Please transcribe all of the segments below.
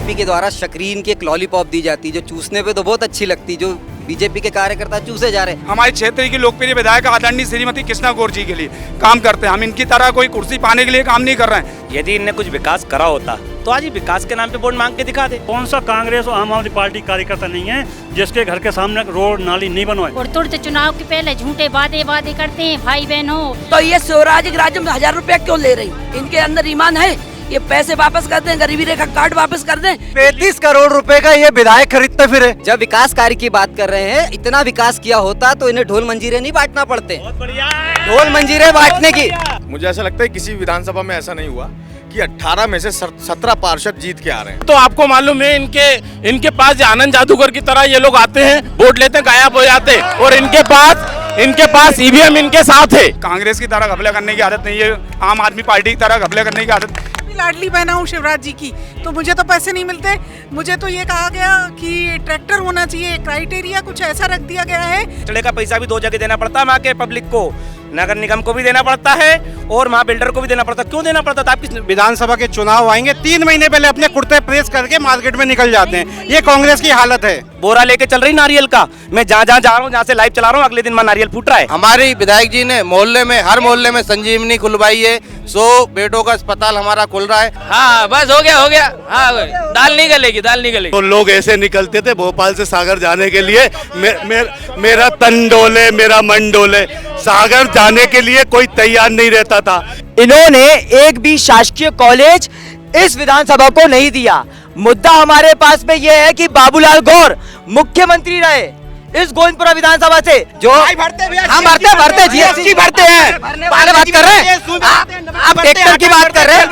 BJP के द्वारा शक्रीन की एक लॉलीपॉप दी जाती है जो चूसने पे तो बहुत अच्छी लगती, जो बीजेपी के कार्यकर्ता चूसे जा रहे हैं। हमारे क्षेत्र की लोकप्रिय विधायक आदरणीय श्रीमती कृष्णा गौर जी के लिए काम करते हैं, हम इनकी तरह कोई कुर्सी पाने के लिए काम नहीं कर रहे हैं। यदि इनने कुछ विकास करा होता तो आज ही विकास के नाम पे वोट मांग के दिखा दे। कौन सा कांग्रेस और आम आदमी पार्टी कार्यकर्ता नहीं है जिसके घर के सामने रोड नाली नहीं बनवाए। और तुरंत चुनाव के पहले झूठे वादे करते हैं भाई बहनों। तो ये स्वराज राज्य में 1000 रुपया क्यों ले रही? इनके अंदर ईमान है? ये पैसे वापस कर दें, गरीबी रेखा कार्ड वापस कर दें। 35 करोड़ रुपए का ये विधायक खरीदते फिरे। जब विकास कार्य की बात कर रहे हैं, इतना विकास किया होता तो इन्हें ढोल मंजीरे नहीं बांटना पड़ते। ढोल मंजीरे बांटने की मुझे ऐसा लगता है किसी विधानसभा में ऐसा नहीं हुआ कि 18 में से 17 पार्षद जीत के आ रहे हैं। तो आपको मालूम है इनके पास आनंद जादूगर की तरह ये लोग आते हैं, वोट लेते गायब हो जाते हैं, और इनके पास ईवीएम इनके साथ है। कांग्रेस की तरह घपले करने की आदत नहीं है, आम आदमी पार्टी की तरह घपले करने की आदत। लाडली बहना हूँ शिवराज जी की, तो मुझे तो पैसे नहीं मिलते। मुझे तो ये कहा गया कि ट्रैक्टर होना चाहिए, क्राइटेरिया कुछ ऐसा रख दिया गया है। चले का पैसा भी 2 जगह देना पड़ता है, वहाँ के पब्लिक को, नगर निगम को भी देना पड़ता है और वहाँ बिल्डर को भी देना पड़ता है। क्यों देना पड़ता था? आपकी विधानसभा के चुनाव आएंगे, 3 महीने पहले अपने कुर्ते प्रेस करके मार्केट में निकल जाते हैं। ये कांग्रेस की हालत है। बोरा लेके चल रही नारियल का, मैं जहाँ जा रहा हूँ, जहाँ से लाइव चला रहा हूँ, अगले दिन वहाँ नारियल फूट रहा है। हमारे विधायक जी ने मोहल्ले में, हर मोहल्ले में संजीवनी खुलवाई है। 100 बेडों का अस्पताल हमारा खुल रहा है। हाँ बस हो गया। हाँ दाल नहीं गलेगी। तो लोग ऐसे निकलते थे भोपाल से सागर जाने के लिए, मेरा तन डोले मेरा मन डोले, सागर जाने के लिए कोई तैयार नहीं रहता था। इन्होंने एक भी शासकीय कॉलेज इस विधानसभा को नहीं दिया। मुद्दा हमारे पास में यह है कि बाबूलाल गौर मुख्यमंत्री रहे इस गोविंदपुरा विधानसभा से, जो हम भरते जीएसटी भरते हैं। पहले बात कर रहे हैं आप ट्रैक्टर की बात कर रहे हैं।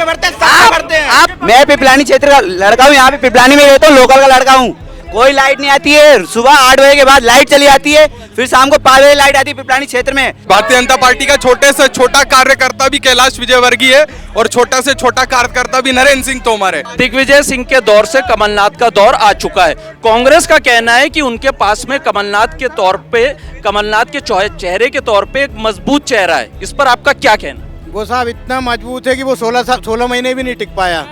मैं पिपलानी क्षेत्र का लड़का हूँ, यहाँ पे पिपलानी में रहता हूँ, लोकल का लड़का हूँ। कोई लाइट नहीं आती है, सुबह 8 बजे के बाद लाइट चली जाती है, फिर शाम को 5 बजे लाइट आती है पिपलानी क्षेत्र में। भारतीय जनता पार्टी का छोटे से छोटा कार्यकर्ता भी कैलाश विजयवर्गीय है और छोटा से छोटा कार्यकर्ता भी नरेंद्र सिंह तोमर है। दिग्विजय सिंह के दौर से कमलनाथ का दौर आ चुका है। कांग्रेस का कहना है कि उनके पास में कमलनाथ के चेहरे के तौर पे एक मजबूत चेहरा है। इस पर आपका क्या कहना? वो साहब इतना मजबूत है कि वो 16 महीने भी नहीं टिक पाया।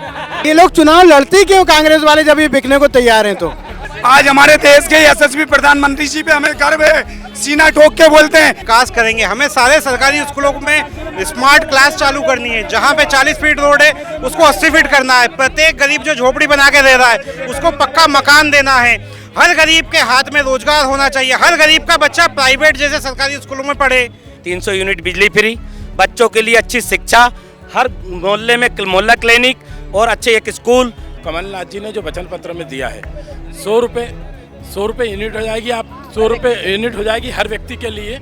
ये लोग चुनाव लड़ते क्यों कांग्रेस वाले, जब ये बिकने को तैयार हैं? तो आज हमारे देश के यशस्वी प्रधानमंत्री जी पे हमें गर्व है, सीना ठोक के बोलते हैं। विकास करेंगे, हमें सारे सरकारी स्कूलों में स्मार्ट क्लास चालू करनी है। जहाँ पे 40 फीट रोड है उसको 80 फीट करना है। प्रत्येक गरीब जो झोपड़ी बना के दे रहा है उसको पक्का मकान देना है। हर गरीब के हाथ में रोजगार होना चाहिए। हर गरीब का बच्चा प्राइवेट जैसे सरकारी स्कूलों में पढ़े। 300 यूनिट बिजली फ्री, बच्चों के लिए अच्छी शिक्षा, हर मोहल्ले में मोहल्ला क्लिनिक और अच्छे एक स्कूल। कमलनाथ जी ने जो वचन पत्र में दिया है, 100 रुपये यूनिट हो जाएगी, आप 100 रुपये यूनिट हो जाएगी हर व्यक्ति के लिए,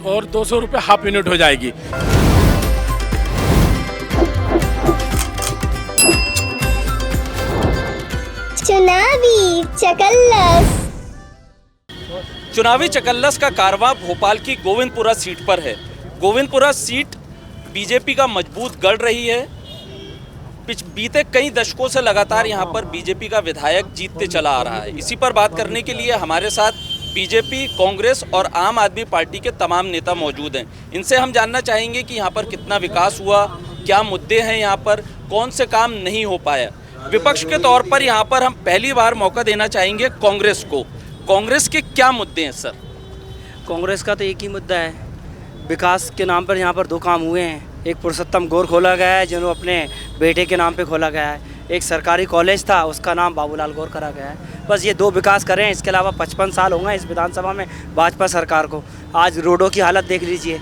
और 200 रुपये हाफ यूनिट हो जाएगी। चुनावी चकल्लस का कारवां भोपाल की गोविंदपुरा सीट पर है। गोविंदपुरा सीट बीजेपी का मजबूत गढ़ रही है। बीते कई दशकों से लगातार यहाँ पर बीजेपी का विधायक जीतते चला आ रहा है। इसी पर बात करने के लिए हमारे साथ बीजेपी, कांग्रेस और आम आदमी पार्टी के तमाम नेता मौजूद हैं। इनसे हम जानना चाहेंगे कि यहाँ पर कितना विकास हुआ, क्या मुद्दे हैं यहाँ पर, कौन से काम नहीं हो पाया। विपक्ष के तौर पर यहाँ पर हम पहली बार मौका देना चाहेंगे कांग्रेस को। कांग्रेस के क्या मुद्दे हैं सर? कांग्रेस का तो एक ही मुद्दा है, विकास के नाम पर यहाँ पर 2 काम हुए हैं। एक पुरुषोत्तम गौर खोला गया है जो अपने बेटे के नाम पे खोला गया है। एक सरकारी कॉलेज था, उसका नाम बाबूलाल गौर करा गया है। बस ये 2 विकास करें। इसके अलावा 55 साल हो गए इस विधानसभा में भाजपा सरकार को। आज रोडों की हालत देख लीजिए,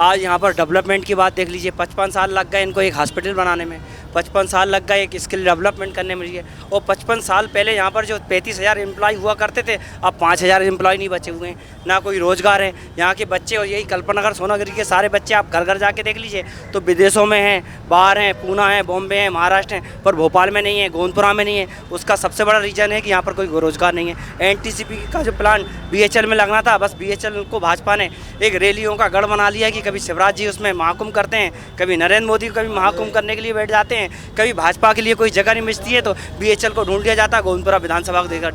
आज यहाँ पर डेवलपमेंट की बात देख लीजिए। 55 साल लग गए इनको एक हॉस्पिटल बनाने में, 55 साल लग गए एक स्किल डेवलपमेंट करने में। और 55 साल पहले यहाँ पर जो 35,000 एम्प्लॉय हुआ करते थे, अब 5,000 एम्प्लॉय नहीं बचे हुए हैं, ना कोई रोज़गार है। यहाँ के बच्चे, और यही कल्पना नगर सोनागिरी के सारे बच्चे आप घर घर जाके देख लीजिए तो विदेशों में हैं, बाहर हैं, पूना है, बॉम्बे है, महाराष्ट्र हैं, पर भोपाल में नहीं है, गोविंदपुरा में नहीं है। उसका सबसे बड़ा रीज़न है कि यहाँ पर कोई रोज़गार नहीं है। NTCP का जो प्लान BHL में लगना था, बस BHL को भाजपा ने एक रैलियों का गढ़ बना लिया कि कभी शिवराज जी उसमें महाकुंभ करते हैं, कभी नरेंद्र मोदी कभी महाकुंभ करने के लिए बैठ जाते हैं, कभी भाजपा के लिए कोई जगह नहीं मिलती है तो BHL को ढूंढ लिया जाता, गोविंदपुरा विधानसभा को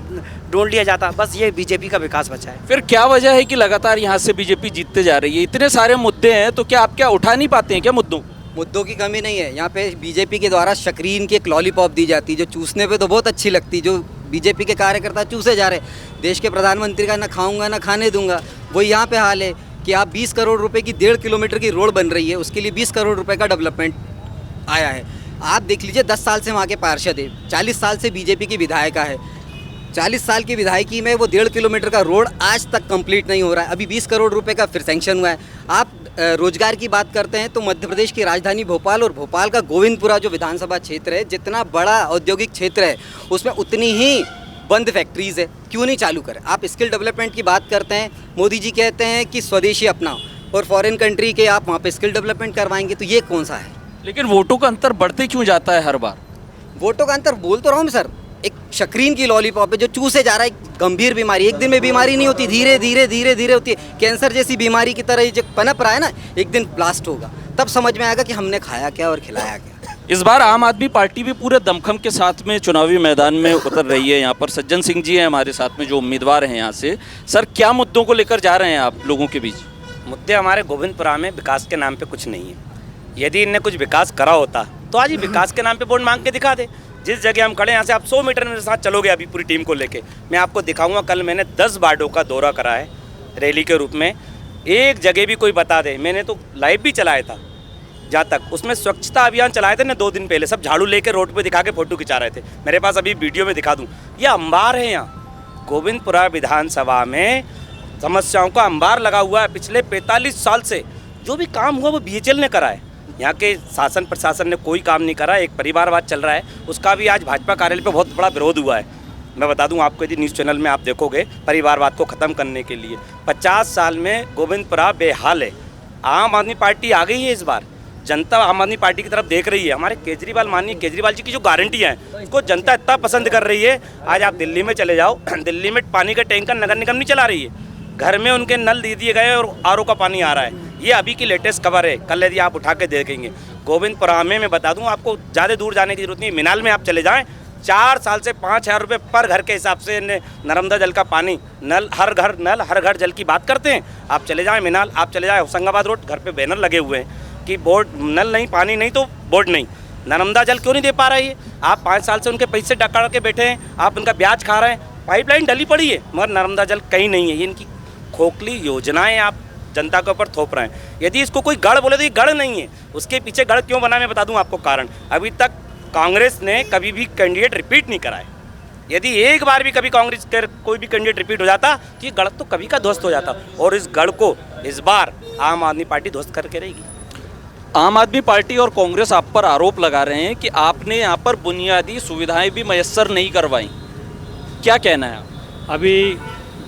ढूंढ लिया जाता। बस ये बीजेपी का विकास बचा है। फिर क्या वजह है कि लगातार यहाँ से बीजेपी जीतते जा रही है? इतने सारे मुद्दे हैं तो क्या आप क्या उठा नहीं पाते हैं क्या मुद्दों? मुद्दों की कमी नहीं है। यहाँ पे बीजेपी के द्वारा शक्रीन की एक लॉलीपॉप दी जाती है जो चूसने पे तो बहुत अच्छी लगती, जो बीजेपी के कार्यकर्ता चूसे जा रहे। देश के प्रधानमंत्री का ना खाऊंगा ना खाने दूंगा। वही यहाँ पे हाल है कि आप 20 करोड़ रुपए की 1.5 किलोमीटर की रोड बन रही है, उसके लिए 20 करोड़ रुपए का डेवलपमेंट आया है। आप देख लीजिए, 10 साल से वहाँ के पार्षद है, 40 साल से बीजेपी की विधायिका है। 40 साल की विधायकी में वो 1.5 किलोमीटर का रोड आज तक कंप्लीट नहीं हो रहा है। अभी 20 करोड़ रुपए का फिर सैंक्शन हुआ है। आप रोजगार की बात करते हैं तो मध्य प्रदेश की राजधानी भोपाल और भोपाल का गोविंदपुरा जो विधानसभा क्षेत्र है, जितना बड़ा औद्योगिक क्षेत्र है उसमें उतनी ही बंद फैक्ट्रीज़ है। क्यों नहीं चालू करें? आप स्किल डेवलपमेंट की बात करते हैं, मोदी जी कहते हैं कि स्वदेशी अपनाओ, और फॉरेन कंट्री के आप वहाँ पे स्किल डेवलपमेंट करवाएंगे, तो ये कौन सा है? लेकिन वोटों का अंतर बढ़ते क्यों जाता है हर बार? वोटों का अंतर बोल तो रहा हूँ सर, एक शक्रीन की लॉलीपॉप है जो चूसे जा रहा है। एक गंभीर बीमारी, एक दिन में बीमारी नहीं होती, धीरे धीरे धीरे धीरे होती है। कैंसर जैसी बीमारी की तरह जो पनप रहा है ना, एक दिन ब्लास्ट होगा, तब समझ में आएगा कि हमने खाया क्या और खिलाया क्या। इस बार आम आदमी पार्टी भी पूरे दमखम के साथ में चुनावी मैदान में उतर रही है। यहाँ पर सज्जन सिंह जी हैं हमारे साथ में जो उम्मीदवार हैं यहाँ से। सर, क्या मुद्दों को लेकर जा रहे हैं आप लोगों के बीच? मुद्दे हमारे गोविंदपुरा में विकास के नाम पे कुछ नहीं है। यदि इनने कुछ विकास करा होता तो आज ही विकास के नाम पे वोट मांग के दिखा दे। जिस जगह हम खड़े यहाँ से आप 100 मीटर मेरे साथ चलोगे अभी पूरी टीम को लेके, मैं आपको दिखाऊंगा। कल मैंने 10 वार्डों का दौरा करा है रैली के रूप में। एक जगह भी कोई बता दे, मैंने तो लाइव भी चलाया था जहाँ तक, उसमें स्वच्छता अभियान चलाए थे ना 2 दिन पहले, सब झाड़ू लेके रोड पे दिखा के फोटो खिंचा रहे थे। मेरे पास अभी वीडियो में दिखा दूँ, ये अंबार है यहाँ गोविंदपुरा विधानसभा में, समस्याओं का अंबार लगा हुआ है। पिछले 45 साल से जो भी काम हुआ वो BHL ने करा है। यहाँ के शासन प्रशासन ने कोई काम नहीं करा। एक परिवारवाद चल रहा है, उसका भी आज भाजपा कार्यालय पे बहुत बड़ा विरोध हुआ है। मैं बता दूं आपको, यदि न्यूज़ चैनल में आप देखोगे, परिवारवाद को ख़त्म करने के लिए 50 साल में गोविंदपुरा बेहाल है। आम आदमी पार्टी आ गई है, इस बार जनता आम आदमी पार्टी की तरफ देख रही है। हमारे केजरीवाल, माननीय केजरीवाल जी की जो गारंटियाँ हैं उसको जनता इतना पसंद कर रही है। आज आप दिल्ली में चले जाओ, दिल्ली में पानी का टैंकर नगर निगम नहीं चला रही है, घर में उनके नल दे दिए गए और RO का पानी आ रहा है। ये अभी की लेटेस्ट खबर है, कल यदि आप उठा के देखेंगे। गोविंदपुरा में मैं बता दूं आपको, ज़्यादा दूर जाने की जरूरत नहीं। मिनाल में आप चले जाएं, 4 साल से 5,000 रुपये पर घर के हिसाब से नर्मदा जल का पानी, नल हर घर जल की बात करते हैं। आप चले जाएं मिनाल, आप चले जाएं होशंगाबाद रोड, घर पे बैनर लगे हुए हैं कि बोर्ड नल नहीं, पानी नहीं तो बोर्ड नहीं। नर्मदा जल क्यों नहीं दे पा रही है? आप 5 साल से उनके पैसे डका के बैठे हैं, आप उनका ब्याज खा रहे हैं। पाइपलाइन डली पड़ी है मगर नर्मदा जल कहीं नहीं है। ये इनकी खोखली योजनाएं आप जनता के ऊपर थोप रहे हैं। यदि इसको कोई गढ़ बोले तो ये गढ़ नहीं है। उसके पीछे गढ़ क्यों बना, मैं बता दूं आपको कारण। अभी तक कांग्रेस ने कभी भी कैंडिडेट रिपीट नहीं कराए। यदि एक बार भी कभी कांग्रेस का कोई भी कैंडिडेट रिपीट हो जाता तो ये गढ़ तो कभी का ध्वस्त हो जाता, और इस गढ़ को इस बार आम आदमी पार्टी ध्वस्त करके रहेगी। आम आदमी पार्टी और कांग्रेस आप पर आरोप लगा रहे हैं कि आपने यहाँ पर बुनियादी सुविधाएं भी मयस्सर नहीं करवाई, क्या कहना है आप? अभी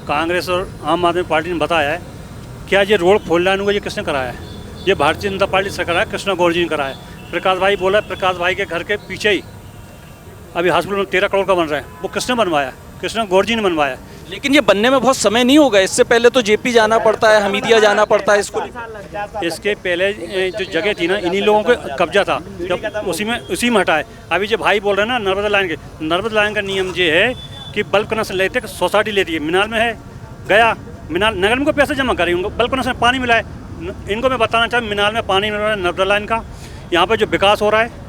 कांग्रेस और आम आदमी पार्टी ने बताया है, क्या ये रोड फोर लाइन हुआ, ये किसने कराया है? ये भारतीय जनता पार्टी से कराया, कृष्णा गौर जी ने कराया है। प्रकाश भाई बोला, प्रकाश भाई के घर के पीछे ही अभी हॉस्पिटल में 13 करोड़ का बन रहा है, वो किसने बनवाया? कृष्णा गौर जी ने बनवाया। लेकिन ये बनने में बहुत समय नहीं होगा, इससे पहले तो JP जाना पड़ता है, हमीदिया जाना पड़ता है। इसके पहले जो जगह थी ना, इन्हीं लोगों को कब्जा था, जब उसी में हटाए। अभी जो भाई बोल रहे हैं ना नर्मदा लाइन के, नर्मदा लाइन का नियम ये है कि बल्क कनेक्शन लेते, सोसाइटी लेती है। मिनाल में है, गया मिनाल नगर में को पैसे जमा करें, उनको बल्क कनेक्शन पानी मिला है। इनको मैं बताना चाहूँ, मिनाल में पानी मिल रहा है नर्मदा लाइन का। यहाँ पर जो विकास हो रहा है,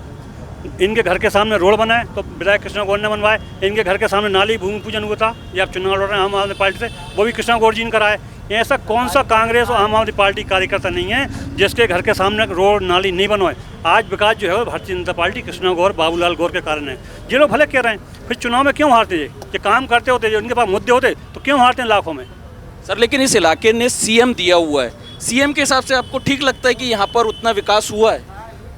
इनके घर के सामने रोड बना है तो विधायक कृष्णा गौर ने बनवाए। इनके घर के सामने नाली भूमि पूजन हुआ था, ये आप चुनाव लड़ रहे हैं आम आदमी पार्टी से, वो भी कृष्णा गौर जी ने कराए। ऐसा कौन सा कांग्रेस और आम आदमी पार्टी कार्यकर्ता नहीं है जिसके घर के सामने रोड नाली नहीं बनवाए? आज विकास जो है वो भारतीय जनता पार्टी, कृष्णा गौर, बाबूलाल गौर के कारण है। ये लोग भले कह रहे हैं, फिर चुनाव में क्यों हारते? ये काम करते होते, उनके पास मुद्दे होते तो क्यों हारते हैं लाखों में? सर, लेकिन इस इलाके ने CM दिया हुआ है, CM के हिसाब से आपको ठीक लगता है कि यहाँ पर उतना विकास हुआ है?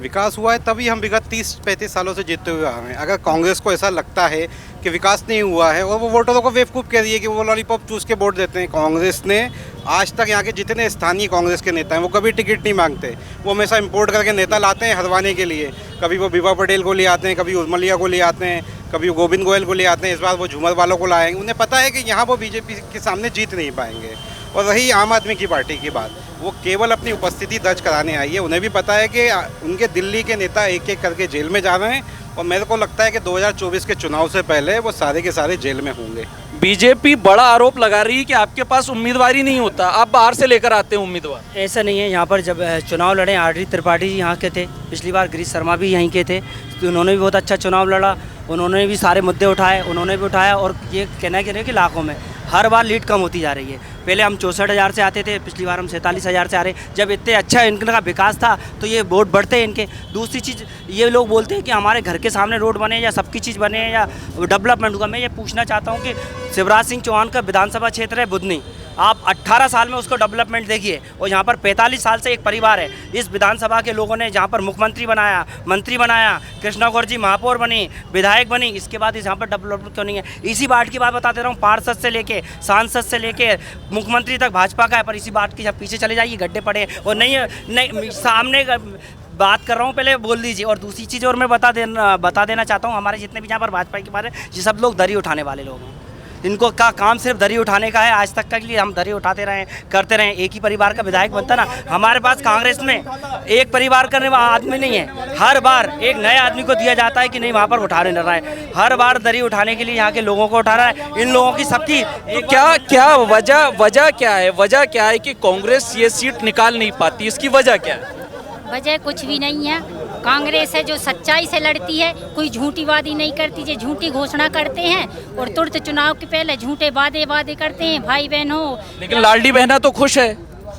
विकास हुआ है तभी हम विगत 30-35 सालों से जीतते हुए आ रहे हैं। अगर कांग्रेस को ऐसा लगता है कि विकास नहीं हुआ है और वो वोटरों को बेवकूफ़ कह रही है कि वो लॉलीपॉप चूस के वोट देते हैं, कांग्रेस ने आज तक यहाँ के जितने स्थानीय कांग्रेस के नेता हैं वो कभी टिकट नहीं मांगते। वो हमेशा इंपोर्ट करके नेता लाते हैं हरवाने के लिए। कभी वो विभा पटेल को ले आते हैं, कभी उर्मलिया को ले आते हैं, कभी वो गोविंद गोयल को ले आते हैं। इस बार वो झूमर वालों को लाएंगे। उन्हें पता है कि यहाँ वो BJP के सामने जीत नहीं पाएंगे। और रही आम आदमी की पार्टी की बात, वो केवल अपनी उपस्थिति दर्ज कराने आई है। उन्हें भी पता है कि उनके दिल्ली के नेता एक एक करके जेल में जा रहे हैं, और मेरे को लगता है कि 2024 के चुनाव से पहले वो सारे के सारे जेल में होंगे। बीजेपी बड़ा आरोप लगा रही है कि आपके पास उम्मीदवार ही नहीं होता, आप बाहर से लेकर आते हैं उम्मीदवार। ऐसा नहीं है। यहाँ पर जब चुनाव लड़े आर.डी. त्रिपाठी जी यहाँ के थे, पिछली बार गिरीश शर्मा भी यहीं के थे, तो उन्होंने भी बहुत अच्छा चुनाव लड़ा, उन्होंने भी सारे मुद्दे उठाए, उन्होंने भी उठाया। और ये कहना है कि लाखों में हर बार लीड कम होती जा रही है। पहले हम 64,000 से आते थे, पिछली बार हम 47,000 से आ रहे। जब इतने अच्छा इनका विकास था तो ये वोट बढ़ते हैं इनके। दूसरी चीज़ ये लोग बोलते हैं कि हमारे घर के सामने रोड बने या सबकी चीज़ बने या डेवलपमेंट होगा। मैं ये पूछना चाहता हूँ कि शिवराज सिंह चौहान का विधानसभा क्षेत्र है बुधनी, आप 18 साल में उसको डेवलपमेंट देखिए, और यहाँ पर 45 साल से एक परिवार है। इस विधानसभा के लोगों ने जहाँ पर मुख्यमंत्री बनाया, मंत्री बनाया, कृष्णा गौर जी महापौर बनी, विधायक बनी, इसके बाद यहाँ पर डेवलपमेंट क्यों नहीं है? इसी बात की बात बताते रहा हूँ, पार्षद से लेके सांसद से लेके मुख्यमंत्री तक भाजपा का है, पर इसी बात की जब पीछे चले जाइए गड्ढे पड़े और नहीं सामने बात कर रहा हूँ, पहले बोल दीजिए। और दूसरी चीज़ और मैं बता देना चाहता हूँ, हमारे जितने भी यहाँ पर भाजपा के बारे ये सब लोग दरी उठाने वाले लोग हैं। इनको का काम सिर्फ दरी उठाने का है। आज तक के लिए हम दरी उठाते रहे, करते रहे। एक ही परिवार का विधायक बनता ना। हमारे पास कांग्रेस में एक परिवार करने वाला आदमी नहीं है। हर बार एक नए आदमी को दिया जाता है कि नहीं वहाँ पर उठाने न रहा है। हर बार दरी उठाने के लिए यहाँ के लोगों को उठा रहा है। इन लोगों की सबकी तो क्या वजह क्या है? वजह क्या है कि कांग्रेस ये सीट निकाल नहीं पाती? इसकी वजह क्या है? वजह कुछ भी नहीं है। कांग्रेस है जो सच्चाई से लड़ती है, कोई झूठी वादी नहीं करती। जो झूठी घोषणा करते हैं और तुरंत चुनाव के पहले झूठे वादे करते हैं भाई बहनों। लेकिन लाडली बहना तो खुश है,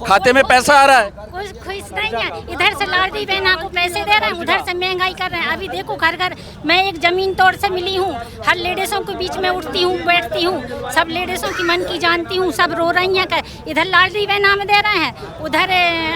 खाते में पैसा आ रहा है। कुछ खुश नहीं है। इधर से लाडली बहना को पैसे दे रहे हैं, उधर से महंगाई कर रहे हैं। अभी देखो घर घर मैं एक जमीन तौर से मिली हूँ, हर लेडीज़ों के बीच में उठती हूँ बैठती हूँ, सब लेडीज़ों की मन की जानती हूँ, सब रो रही हैं। इधर लाडली बहना में दे रहे हैं, उधर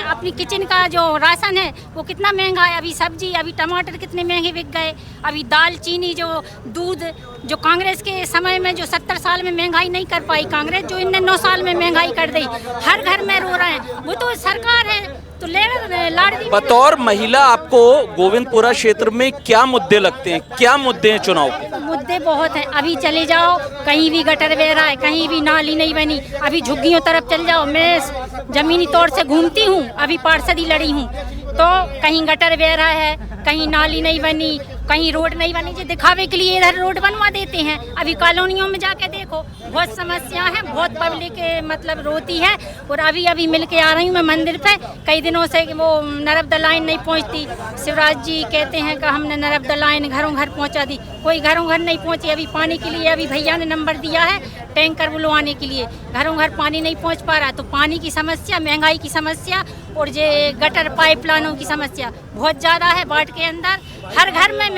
अपनी किचन का जो राशन है वो कितना महंगा है। अभी सब्जी, अभी टमाटर कितने महंगे बिक गए। अभी दाल चीनी, जो दूध, जो कांग्रेस के समय में जो 70 साल में महंगाई नहीं कर पाई कांग्रेस, जो इनने 9 साल में महंगाई कर दी। हर घर में रो रहे हैं। वो तो सरकार है तो लाडली। बतौर महिला आपको गोविंदपुरा क्षेत्र में क्या मुद्दे लगते हैं? क्या मुद्दे हैं चुनाव के? मुद्दे बहुत हैं। अभी चले जाओ कहीं भी गटर बह रहा है, कहीं भी नाली नहीं बनी। अभी झुग्गियों तरफ चल जाओ, मैं जमीनी तौर से घूमती हूँ, अभी पार्षद ही लड़ी हूँ, तो कहीं गटर बह रहा है, कहीं नाली नहीं बनी, कहीं रोड नहीं बनी। जो दिखावे के लिए इधर रोड बनवा देते हैं। अभी कॉलोनियों में जाके देखो, बहुत समस्या है, बहुत पब्लिक मतलब रोती है। और अभी मिल के आ रही हूँ मैं मंदिर पे, कई दिनों से वो नर्मदा लाइन नहीं पहुँचती। शिवराज जी कहते हैं कि हमने नर्मदा लाइन घरों घर पहुँचा दी, कोई घरों घर नहीं पहुँची। अभी पानी के लिए अभी भैया ने नंबर दिया है टैंकर बुलवाने के लिए, घरों घर पानी नहीं पहुँच पा रहा। तो पानी की समस्या, महंगाई की समस्या और ये गटर पाइपलाइनों की समस्या बहुत ज़्यादा है। बाट के अंदर हर घर में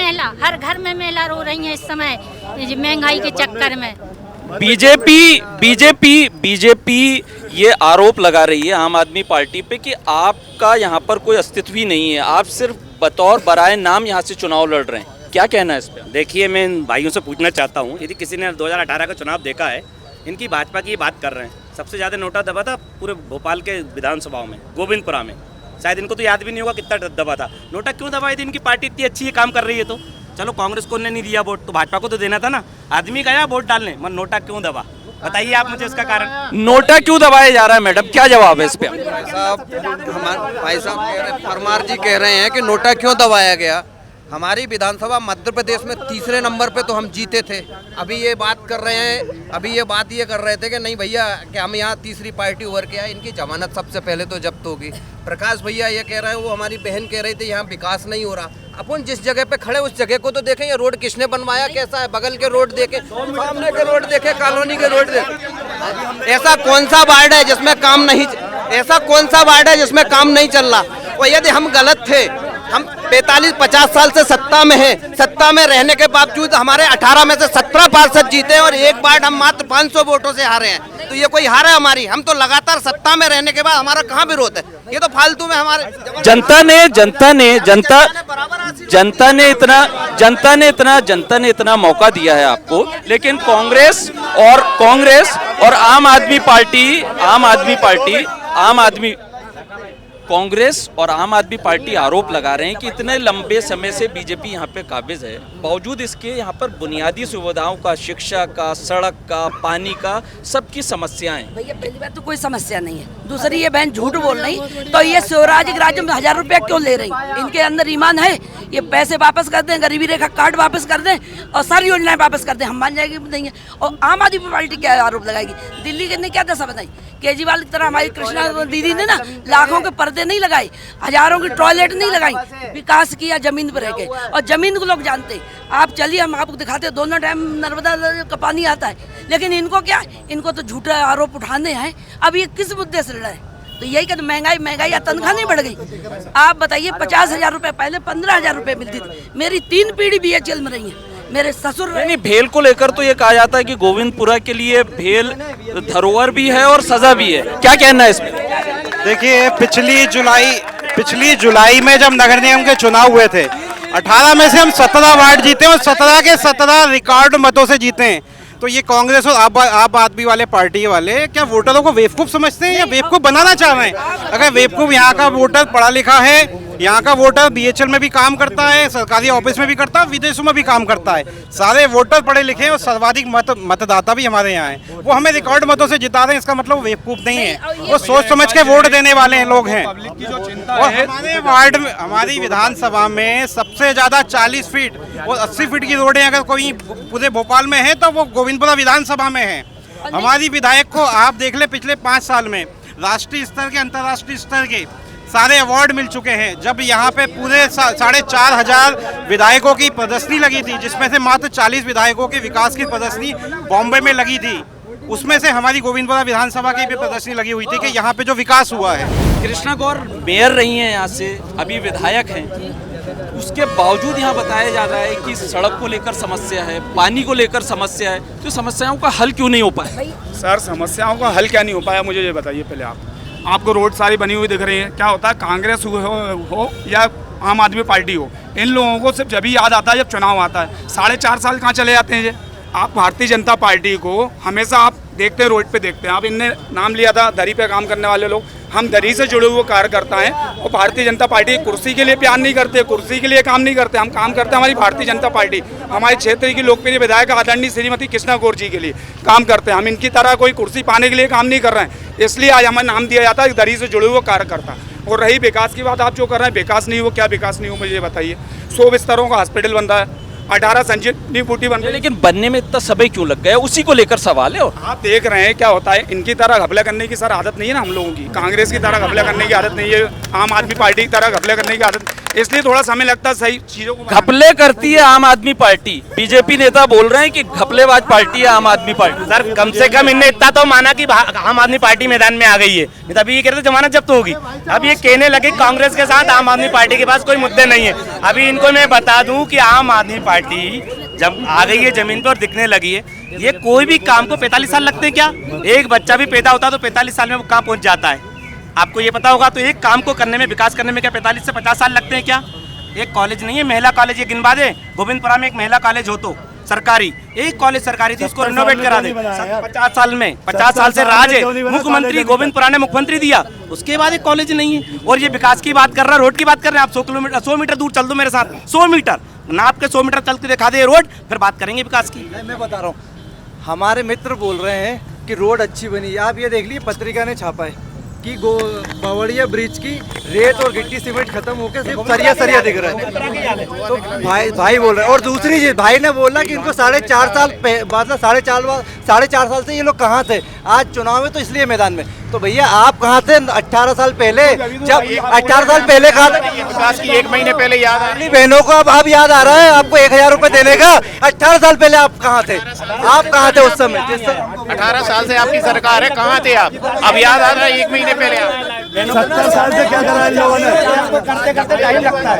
महिला रो रही है इस समय महंगाई के चक्कर में। बीजेपी ये आरोप लगा रही है आम आदमी पार्टी पे कि आपका यहाँ पर कोई अस्तित्व ही नहीं है, आप सिर्फ बतौर बराए नाम यहाँ से चुनाव लड़ रहे हैं। क्या कहना है इस पे? देखिए, मैं इन भाइयों से पूछना चाहता हूँ, यदि किसी ने 2018 का चुनाव देखा है, इनकी भाजपा की बात कर रहे हैं। सबसे ज़्यादा नोटा दबा था पूरे भोपाल के विधानसभाओं में, गोविंदपुरा में। शायद इनको तो याद भी नहीं होगा कितना दबा था। नोटा क्यों दबाई थी? इनकी पार्टी इतनी अच्छी है, काम कर रही है। तो चलो कांग्रेस को नहीं दिया वोट, तो भाजपा को तो देना था ना। आदमी गया वोट डालने, मन नोटा क्यों दबा? बताइए आप मुझे इसका कारण। नोटा क्यों दबाया जा रहा है मैडम, क्या जवाब है इस पे? भाई साहब कह रहे, परमार जी कह रहे हैं कि नोटा क्यों दबाया गया। हमारी विधानसभा मध्य प्रदेश में तीसरे नंबर पे तो हम जीते थे। अभी ये बात कर रहे हैं, अभी ये बात ये कर रहे थे कि नहीं भैया कि हम यहाँ तीसरी पार्टी उभर के आए, इनकी जमानत सबसे पहले तो जब्त होगी। प्रकाश भैया ये कह रहे हैं, वो हमारी बहन कह रही थी यहाँ विकास नहीं हो रहा। अपन जिस जगह पे खड़े उस जगह को तो देखें, ये रोड किसने बनवाया, कैसा है, बगल के रोड देखे, सामने के रोड देखे, कॉलोनी के रोड देखे। ऐसा कौन सा वार्ड है जिसमें काम नहीं, ऐसा कौन सा वार्ड है जिसमें काम नहीं चल रहा? और यदि हम गलत थे, हम 45-50 साल से सत्ता में हैं, सत्ता में रहने के बावजूद हमारे 18 में से 17 पार्षद जीते हैं और एक बार हम मात्र 500 वोटों से हारे हैं। तो ये कोई हार है हमारी? हम तो लगातार सत्ता में रहने के बाद हमारा कहाँ विरोध है? ये तो फालतू में हमारे जनता ने इतना मौका दिया है आपको, लेकिन कांग्रेस और कांग्रेस और आम आदमी पार्टी आरोप लगा रहे हैं कि इतने लंबे समय से बीजेपी यहाँ पे काबिज है, बावजूद इसके यहाँ पर बुनियादी सुविधाओं का, शिक्षा का, सड़क का, पानी का, सबकी समस्याएं। भैया पहली बात तो कोई समस्या नहीं है, दूसरी ये बहन झूठ बोल रही तो ये स्वराज राज्य में 1000 रुपया क्यों ले रही? इनके अंदर ईमान है? ये पैसे वापस कर दें, गरीबी रेखा कार्ड वापस कर दें और सारी योजनाएं वापस कर दें, हम मान जाएंगे नहीं है। और आम आदमी पार्टी क्या आरोप लगाएगी? दिल्ली ने क्या दशा बताई? केजरीवाल की तरह हमारी कृष्णा दीदी ने ना लाखों के पर्दे नहीं लगाए, हजारों की टॉयलेट नहीं लगाई, विकास किया जमीन पर रह के। और जमीन को लोग जानते हैं, आप चलिए हम आपको दिखाते हैं, दोनों टाइम नर्मदा का पानी आता है। लेकिन इनको क्या, इनको तो झूठे आरोप उठाने हैं। अब ये किस मुद्दे से लड़ा है? तो यही कहते महंगाई या तनख्वाह नहीं बढ़ गई? आप बताइए 50,000 रुपए पहले 15,000 रुपए मिलती थी। मेरी 3 पीढ़ी BHL में रही है, मेरे ससुर नहीं, भेल को लेकर तो ये कहा जाता है कि गोविंदपुरा के लिए भेल धरोहर भी है और सजा भी है, क्या कहना है इसमें? देखिए पिछली जुलाई में जब नगर निगम के चुनाव हुए थे, 18 में से हम 17 वार्ड जीते और 17 के 17 रिकॉर्ड मतों से जीते हैं। तो ये कांग्रेस और आप आदमी वाले पार्टी वाले क्या वोटरों को बेवकूफ समझते हैं या बेवकूफ बनाना चाह रहे हैं? अगर बेवकूफ यहाँ का वोटर पढ़ा लिखा है, यहाँ का वोटर BHL में भी काम करता है, सरकारी ऑफिस में भी करता है, विदेशों में भी काम करता है, सारे वोटर पढ़े लिखे हैं और सर्वाधिक मतदाता भी हमारे यहाँ हैं, वो हमें रिकॉर्ड मतों से जिता रहे हैं। इसका मतलब वो बेवकूफ नहीं है, वो सोच समझ के वोट देने वाले लोग हैं। और हमारे वार्ड में, हमारी विधानसभा में सबसे ज्यादा 40 फीट और 80 फीट की रोडें अगर कोई पूरे भोपाल में है तो वो गोविंदपुरा विधानसभा में है। हमारी विधायक को आप देख ले, पिछले 5 साल में राष्ट्रीय स्तर के, अंतर्राष्ट्रीय स्तर के सारे अवार्ड मिल चुके हैं। जब यहाँ पे पूरे 4,500 विधायकों की प्रदर्शनी लगी थी, जिसमें से मात्र 40 विधायकों की विकास की प्रदर्शनी बॉम्बे में लगी थी, उसमें से हमारी गोविंदपुरा विधानसभा की भी प्रदर्शनी लगी हुई थी कि यहाँ पे जो विकास हुआ है। कृष्णा गौर मेयर रही हैं यहाँ से, अभी विधायक हैं, उसके बावजूद यहाँ बताया जा रहा है कि सड़क को लेकर समस्या है, पानी को लेकर समस्या है, तो समस्याओं का हल क्यों नहीं हो पाया? सर समस्याओं का हल क्या नहीं हो पाया, मुझे ये बताइए पहले आपको रोड सारी बनी हुई दिख रही है। क्या होता है, कांग्रेस हो या आम आदमी पार्टी हो, इन लोगों को सिर्फ जब ही याद आता है जब चुनाव आता है। 4.5 साल कहाँ चले जाते हैं ये? आप भारतीय जनता पार्टी को हमेशा आप देखते हैं, रोड पे देखते हैं। आप इनने नाम लिया था दरी पे काम करने वाले लोग, हम दरी से जुड़े हुए कार्यकर्ता हैं और भारतीय जनता पार्टी कुर्सी के लिए प्यार नहीं करते, कुर्सी के लिए काम नहीं करते। हम काम करते हैं हमारी भारतीय जनता पार्टी, हमारे क्षेत्र की लोकप्रिय विधायक आदरणीय श्रीमती कृष्णा गौर जी के लिए काम करते हैं। हम इनकी तरह कोई कुर्सी पाने के लिए काम नहीं कर रहे हैं, इसलिए आज हमें नाम दिया जाता है दरी से जुड़े हुए कार्यकर्ता। और रही विकास की बात, आप जो कर रहे हैं विकास नहीं हो, क्या विकास नहीं हो मुझे बताइए। 100 बिस्तरों का हॉस्पिटल बन रहा है, 18 संजीवनी बूटी बन रही है, लेकिन बनने में इतना समय क्यों लग गया, उसी को लेकर सवाल है। आप देख रहे हैं क्या होता है, इनकी तरह घपला करने की सर आदत नहीं है ना हम लोगों की, कांग्रेस की तरह घपला करने की आदत नहीं है, आम आदमी पार्टी की तरह घपला करने की आदत, इसलिए थोड़ा समय लगता है सही चीजों को। घपले करती है आम आदमी पार्टी, बीजेपी नेता बोल रहे हैं कि घपलेबाज पार्टी है आम आदमी पार्टी। सर कम से कम इनने इतना तो माना कि आम आदमी पार्टी मैदान में आ गई है, नहीं तो अभी ये कहते जमानत जब्त होगी। अब ये कहने लगे कांग्रेस के साथ आम आदमी पार्टी के पास कोई मुद्दे नहीं है। अभी इनको मैं बता दूं कि आम आदमी पार्टी जब आ गई है जमीन पर और दिखने लगी है, ये कोई भी काम को 45 साल लगते हैं क्या? एक बच्चा भी पैदा होता है तो 45 साल में वो कहाँ पहुंच जाता है, आपको ये पता होगा। तो एक काम को करने में, विकास करने में क्या 45 से 50 साल लगते हैं क्या? एक कॉलेज नहीं है, महिला कॉलेज, ये गिनवा दे, गोविंदपुरा में एक महिला कॉलेज हो तो सरकारी, एक कॉलेज सरकारी थी, उसको रिनोवेट करा दे। 50 साल में, 50 साल से राज है, मुख्यमंत्री गोविंदपुरा ने मुख्यमंत्री दिया, उसके बाद एक कॉलेज नहीं है। और ये विकास की बात कर रहा है, रोड की बात कर रहे हैं आप। 100 मीटर दूर चल दो मेरे साथ, 100 मीटर नाप के 100 मीटर चल के दिखा दे रोड, फिर बात करेंगे विकास की। मैं बता रहा हूँ, हमारे मित्र बोल रहे हैं कि रोड अच्छी बनी है। आप ये देख लीजिए, पत्रिका ने छापा है कि बावड़िया ब्रिज की रेत और गिट्टी सीमेंट खत्म होकर सिर्फ सरिया दिख रहा है। तो भाई बोल रहे हैं। और दूसरी चीज, भाई ने बोला कि इनको 4.5 साल मतलब 4.5 साल से ये लोग कहाँ थे, आज चुनाव में तो इसलिए मैदान में। तो भैया आप कहाँ थे 18 साल पहले? जब 18 साल पहले कहा था विकास की 1 महीने पहले याद आ रही है बहनों को, अब याद आ रहा है आपको 1000 रुपए देने का। 18 साल पहले आप कहाँ थे? आप कहाँ थे उस समय? 18 साल से आपकी सरकार है, कहाँ थे आप? अब याद आ रहा है 1 महीने पहले आप। 70 साल से क्या करा इन लोगों ने? करते टाइम लगता है।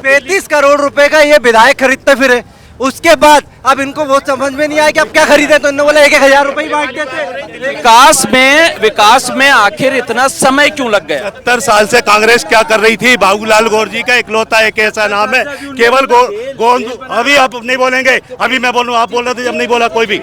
35 करोड़ रुपए का ये विधायक खरीदते फिरे, उसके बाद अब इनको वो समझ में नहीं आया कि अब क्या खरीदे, तो इन्होंने बोला 1,000 रुपए ही बांट देते। विकास में आखिर इतना समय क्यों लग गया? 70 साल से कांग्रेस क्या कर रही थी? बाबूलाल गौर जी का इकलौता एक ऐसा नाम है, केवल गोंद। अभी आप नहीं बोलेंगे, अभी मैं बोलूं, आप बोल रहे थे जब नहीं बोला कोई भी।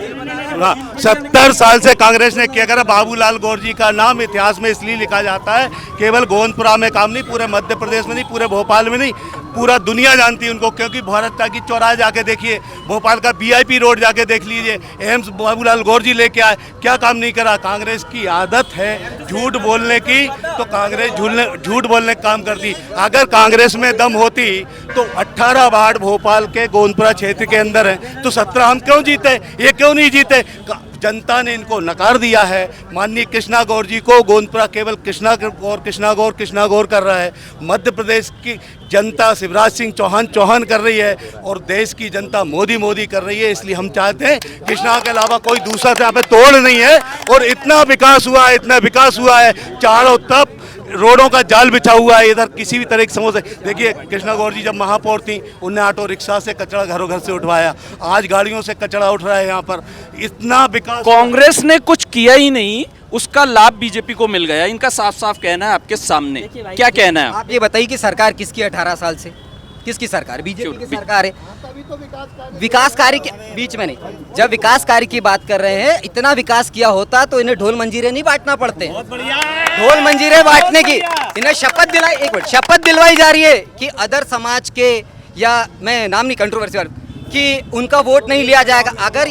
70 साल से कांग्रेस ने किया करा। बाबूलाल गौर जी का नाम इतिहास में इसलिए लिखा जाता है, केवल गोविंदपुरा में काम नहीं, पूरे मध्य प्रदेश में नहीं, पूरे भोपाल में नहीं, पूरा दुनिया जानती है उनको, क्योंकि भारत की चौराहे जाके देखिए, भोपाल का VIP रोड जाके देख लीजिए, एम्स बाबूलाल गौर जी लेके आए, क्या काम नहीं करा। कांग्रेस की आदत है झूठ बोलने की, तो कांग्रेस झूठ बोलने का काम करती। अगर कांग्रेस में दम होती तो 18 वार्ड भोपाल के गोविंदपुरा क्षेत्र के अंदर है, तो 17 हम क्यों जीते, ये क्यों नहीं जीते। जनता ने इनको नकार दिया है। माननीय कृष्णा गौर जी को गोविंदपुरा केवल कृष्णा गौर कर रहा है। मध्य प्रदेश की जनता शिवराज सिंह चौहान कर रही है, और देश की जनता मोदी कर रही है। इसलिए हम चाहते हैं कृष्णा के अलावा कोई दूसरा यहाँ पे तोड़ नहीं है। और इतना विकास हुआ है, चारों तरफ रोडों का जाल बिछा हुआ है। इधर किसी भी तरह की समस्या, देखिए कृष्णा गौर जी जब महापौर थी, उनने ऑटो रिक्शा से कचरा घरों घर से उठवाया, आज गाड़ियों से कचरा उठ रहा है यहाँ पर। इतना विकास कांग्रेस ने कुछ किया ही नहीं, उसका लाभ बीजेपी को मिल गया। इनका साफ साफ कहना है आपके सामने, क्या कहना है आप ये बताइए कि सरकार किसकी 18 साल से, किसकी सरकार? बीजेपी की सरकार है। विकास कार्य के बीच में नहीं, जब विकास कार्य की बात कर रहे हैं, इतना विकास किया होता तो इन्हें ढोल मंजीरे नहीं बांटना पड़ते। ढोल मंजीरे बांटने की इन्हें शपथ दिलवाई जा रही है कि अदर समाज के, या मैं नाम नहीं कंट्रोवर्सी कि उनका वोट नहीं लिया जाएगा। अगर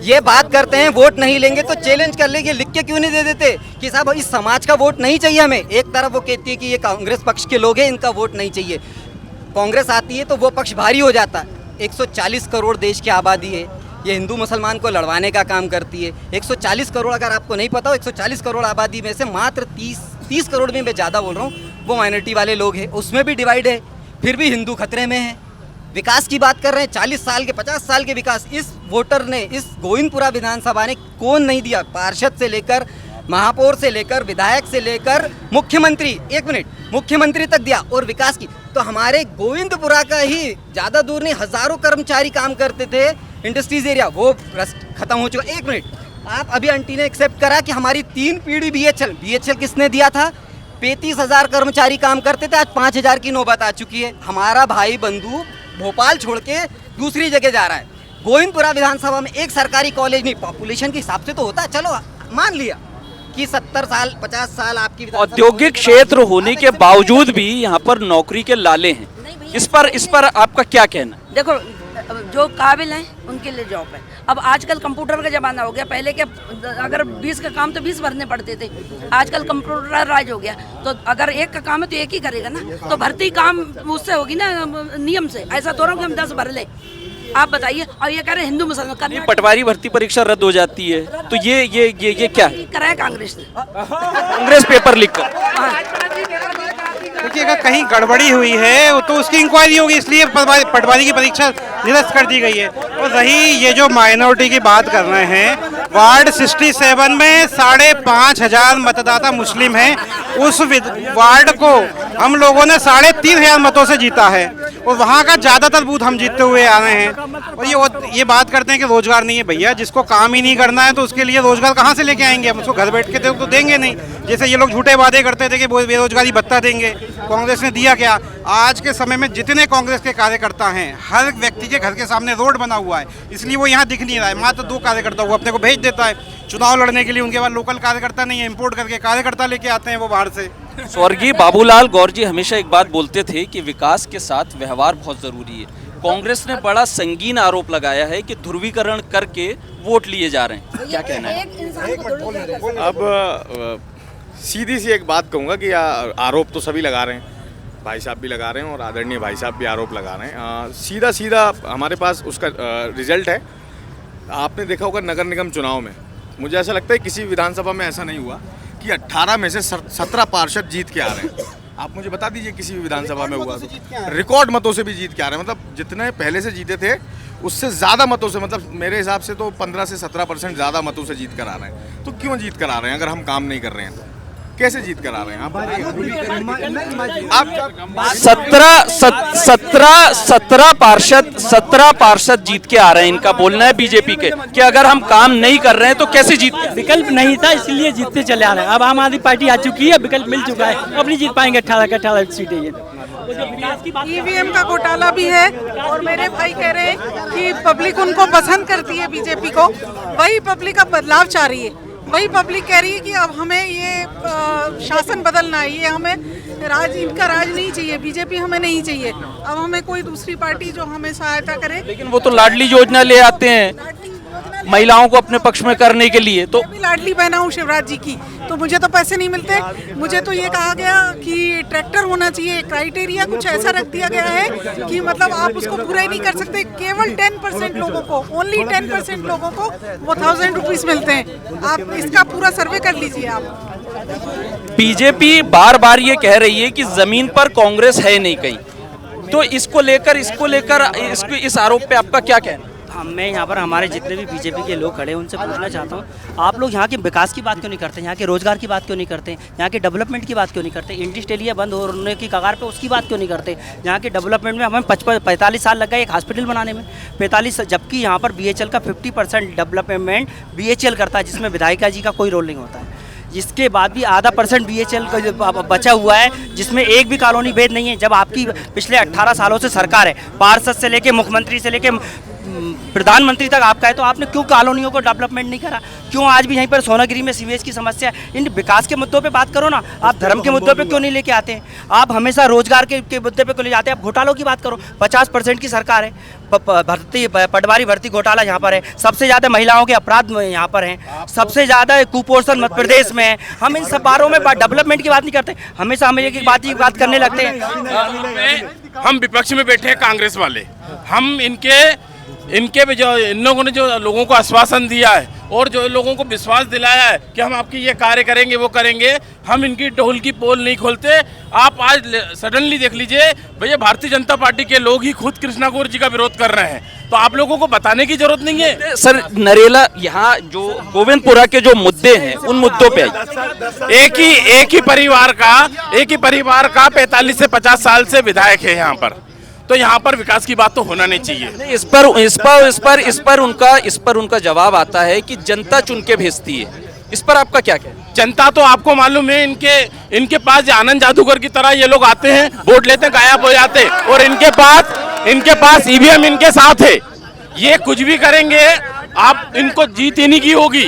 ये बात करते हैं वोट नहीं लेंगे तो चैलेंज कर लेंगे, लिख के क्यों नहीं दे देते कि साहब इस समाज का वोट नहीं चाहिए हमें। एक तरफ वो कहती है कि ये कांग्रेस पक्ष के लोग हैं, इनका वोट नहीं चाहिए। कांग्रेस आती है तो वो पक्ष भारी हो जाता है। 140 करोड़ देश की आबादी है, ये हिंदू मुसलमान को लड़वाने का काम करती है। 140 करोड़, अगर आपको नहीं पता हो, 140 करोड़ आबादी में से मात्र 30 करोड़ में मैं ज़्यादा बोल रहा हूँ, वो माइनॉरिटी वाले लोग हैं, उसमें भी डिवाइड है। फिर भी हिंदू खतरे में है। विकास की बात कर रहे हैं, 40 साल के 50 साल के विकास इस वोटर ने, इस गोविंदपुरा विधानसभा ने कौन नहीं दिया। पार्षद से लेकर महापौर से लेकर विधायक से लेकर मुख्यमंत्री तक दिया। और विकास की तो हमारे गोविंदपुरा का ही ज़्यादा दूर नहीं, हजारों कर्मचारी काम करते थे इंडस्ट्रीज एरिया, वो खत्म हो चुका। 1 मिनट, आप अभी आंटी ने एक्सेप्ट करा कि हमारी 3 पीढ़ी BHL किसने दिया था? 35,000 कर्मचारी काम करते थे, आज 5,000 की नौबत आ चुकी है। हमारा भाई बंधु भोपाल छोड़ के दूसरी जगह जा रहा है। गोविंदपुरा विधानसभा में एक सरकारी कॉलेज नहीं, पॉपुलेशन के हिसाब से तो होता है, चलो मान लिया कि 70 साल 50 साल आपकी औद्योगिक क्षेत्र होने के बावजूद भी यहाँ पर नौकरी के लाले हैं। इस पर आपका क्या कहना? देखो, जो काबिल हैं उनके लिए जॉब है। अब आजकल कंप्यूटर का ज़माना हो गया। पहले के अगर 20 का काम तो 20 भरने पड़ते थे, आजकल कंप्यूटराइज हो गया, तो अगर एक का काम है तो एक ही करेगा ना। तो भर्ती काम उससे होगी ना, नियम से। ऐसा थोड़ा कि हम 10 भर लें। आप बताइए। और ये कह रहे हिंदू मुसलमान, पटवारी भर्ती परीक्षा रद्द हो जाती है, तो ये क्या है? कराया कांग्रेस ने, कांग्रेस पेपर लीक कर। देखिए, अगर कहीं गड़बड़ी हुई है तो उसकी इंक्वायरी होगी, इसलिए पटवारी की परीक्षा निरस्त कर दी गई है। और रही ये जो माइनॉरिटी की बात कर रहे हैं, वार्ड 67 में 5,500 मतदाता मुस्लिम हैं। उस वार्ड को हम लोगों ने 3,500 मतों से जीता है, और वहाँ का ज़्यादातर बूथ हम जीतते हुए आ रहे हैं। और ये बात करते हैं कि रोजगार नहीं है। भैया, जिसको काम ही नहीं करना है तो उसके लिए रोजगार कहाँ से लेके आएंगे हम? उसको घर बैठ के तो देंगे नहीं। जैसे ये लोग झूठे वादे करते थे कि बेरोजगारी भत्ता देंगे, कांग्रेस ने दिया क्या? आज के समय में जितने कांग्रेस के कार्यकर्ता हैं, हर व्यक्ति के घर के सामने रोड बना हुआ है, इसलिए वो यहाँ दिख नहीं रहा है। मात्र 2 कार्यकर्ता वो अपने को भेज देता है चुनाव लड़ने के लिए। उनके पास लोकल कार्यकर्ता नहीं है, इंपोर्ट करके कार्यकर्ता लेके आते हैं वो बाहर से। स्वर्गीय बाबूलाल गौर जी हमेशा एक बात बोलते थे कि विकास के साथ व्यवहार बहुत जरूरी है। कांग्रेस ने बड़ा संगीन आरोप लगाया है कि ध्रुवीकरण करके वोट लिए जा रहे हैं, क्या कहना है? अब सीधी सी एक बात कहूँगा कि आरोप तो सभी लगा रहे हैं, भाई साहब भी लगा रहे हैं और आदरणीय भाई साहब भी आरोप लगा रहे हैं। सीधा हमारे पास उसका रिजल्ट है। आपने देखा होगा नगर निगम चुनाव में, मुझे ऐसा लगता है किसी विधानसभा में ऐसा नहीं हुआ कि 18 में से 17 पार्षद जीत के आ रहे हैं। आप मुझे बता दीजिए किसी भी विधानसभा में हुआ तो। रिकॉर्ड मतों से भी जीत के आ रहे हैं, मतलब जितने पहले से जीते थे उससे ज़्यादा मतों से, मतलब मेरे हिसाब से तो 15 से 17% ज़्यादा मतों से जीत कर आ रहे हैं। तो क्यों जीत कर आ रहे हैं? अगर हम काम नहीं कर रहे हैं तो कैसे जीत कर आ रहे हैं? आप 17 पार्षद जीत के आ रहे हैं। इनका बोलना है बीजेपी के कि अगर हम काम नहीं कर रहे हैं तो कैसे जीत? विकल्प नहीं था इसलिए जीतते चले आ रहे हैं। अब आम आदमी पार्टी आ चुकी है, विकल्प मिल चुका है, अब नहीं जीत पाएंगे 18 सीटें। ये ईवीएम का घोटाला भी है और मेरे भाई कह रहे हैं कि पब्लिक उनको पसंद करती है बीजेपी को, वही पब्लिक अब बदलाव चाह रही है। वही पब्लिक कह रही है कि अब हमें ये शासन बदलना है, ये हमें इनका राज नहीं चाहिए, बीजेपी हमें नहीं चाहिए, अब हमें कोई दूसरी पार्टी जो हमें सहायता करे। लेकिन वो तो लाडली योजना ले आते हैं महिलाओं को अपने पक्ष में करने के लिए। तो मैं भी लाडली बहना हूँ शिवराज जी की, तो मुझे तो पैसे नहीं मिलते। मुझे तो ये कहा गया कि ट्रैक्टर होना चाहिए, क्राइटेरिया कुछ ऐसा रख दिया गया है कि मतलब आप उसको पूरा ही नहीं कर सकते। केवल 10% लोगों को, ओनली 10% लोगों को वो 1000 रुपीज मिलते हैं। आप इसका पूरा सर्वे कर लीजिए आप। बीजेपी बार बार ये कह रही है कि जमीन पर कांग्रेस है नहीं कहीं, तो इसको लेकर इस आरोप पे आपका क्या कहना? मैं यहाँ पर हमारे जितने भी बीजेपी के लोग खड़े हैं उनसे पूछना चाहता हूँ, आप लोग यहाँ के विकास की बात क्यों नहीं करते, यहाँ के रोजगार की बात क्यों नहीं करते, यहाँ के डेवलपमेंट की बात क्यों नहीं करते, इंडस्ट्रियल बंद होने की कगार पे उसकी बात क्यों नहीं करते। यहाँ के डेवलपमेंट में हमें 45 साल लग गए एक हॉस्पिटल बनाने में, 45, जबकि यहाँ पर BHL का 50% डेवलपमेंट BHL करता है, जिसमें विधायिका जी का कोई रोल नहीं होता है। जिसके बाद भी आधा % BHL का बचा हुआ है, जिसमें एक भी कॉलोनी भेद नहीं है। जब आपकी पिछले 18 सालों से सरकार है, पार्षद से लेके मुख्यमंत्री से लेके प्रधानमंत्री तक आपका है, तो आपने क्यों कॉलोनियों को डेवलपमेंट नहीं करा? क्यों आज भी यहीं पर सोनागिरी में सीवेज की समस्या है? इन विकास के मुद्दों पे बात करो ना, आप धर्म के मुद्दों पे क्यों नहीं लेके आते हैं? आप हमेशा रोजगार के मुद्दे पे क्यों ले जाते हैं? आप घोटालों की बात करो, 50% की सरकार है, पटवारी भर्ती घोटाला यहाँ पर है, सबसे ज़्यादा महिलाओं के अपराध यहाँ पर हैं, सबसे ज़्यादा कुपोषण मध्य प्रदेश में है। हम इन सब बारों में डेवलपमेंट की बात नहीं करते, हमेशा हम एक बात करने लगते हैं। हम विपक्ष में बैठे हैं कांग्रेस वाले, हम इनके भी जो इन लोगों ने जो लोगों को आश्वासन दिया है और जो लोगों को विश्वास दिलाया है कि हम आपकी ये कार्य करेंगे वो करेंगे, हम इनकी ढोल की पोल नहीं खोलते। आप आज सडनली देख लीजिए भैया, भारतीय जनता पार्टी के लोग ही खुद कृष्णा गौर जी का विरोध कर रहे हैं, तो आप लोगों को बताने की जरूरत नहीं है। सर नरेला, यहाँ जो गोविंदपुरा के जो मुद्दे हैं उन मुद्दों पे एक ही परिवार का 45 से 50 साल से विधायक है यहाँ पर, तो यहाँ पर विकास की बात तो होना नहीं चाहिए। इस पर उनका जवाब आता है कि जनता चुन के भेजती है। इस पर आपका क्या कहना? जनता तो आपको मालूम है, इनके पास आनंद जादूगर की तरह ये लोग आते हैं, वोट लेते हैं, गायब हो जाते हैं, और इनके पास ईवीएम इनके साथ है, ये कुछ भी करेंगे, आप इनको जीत ही नहीं की होगी,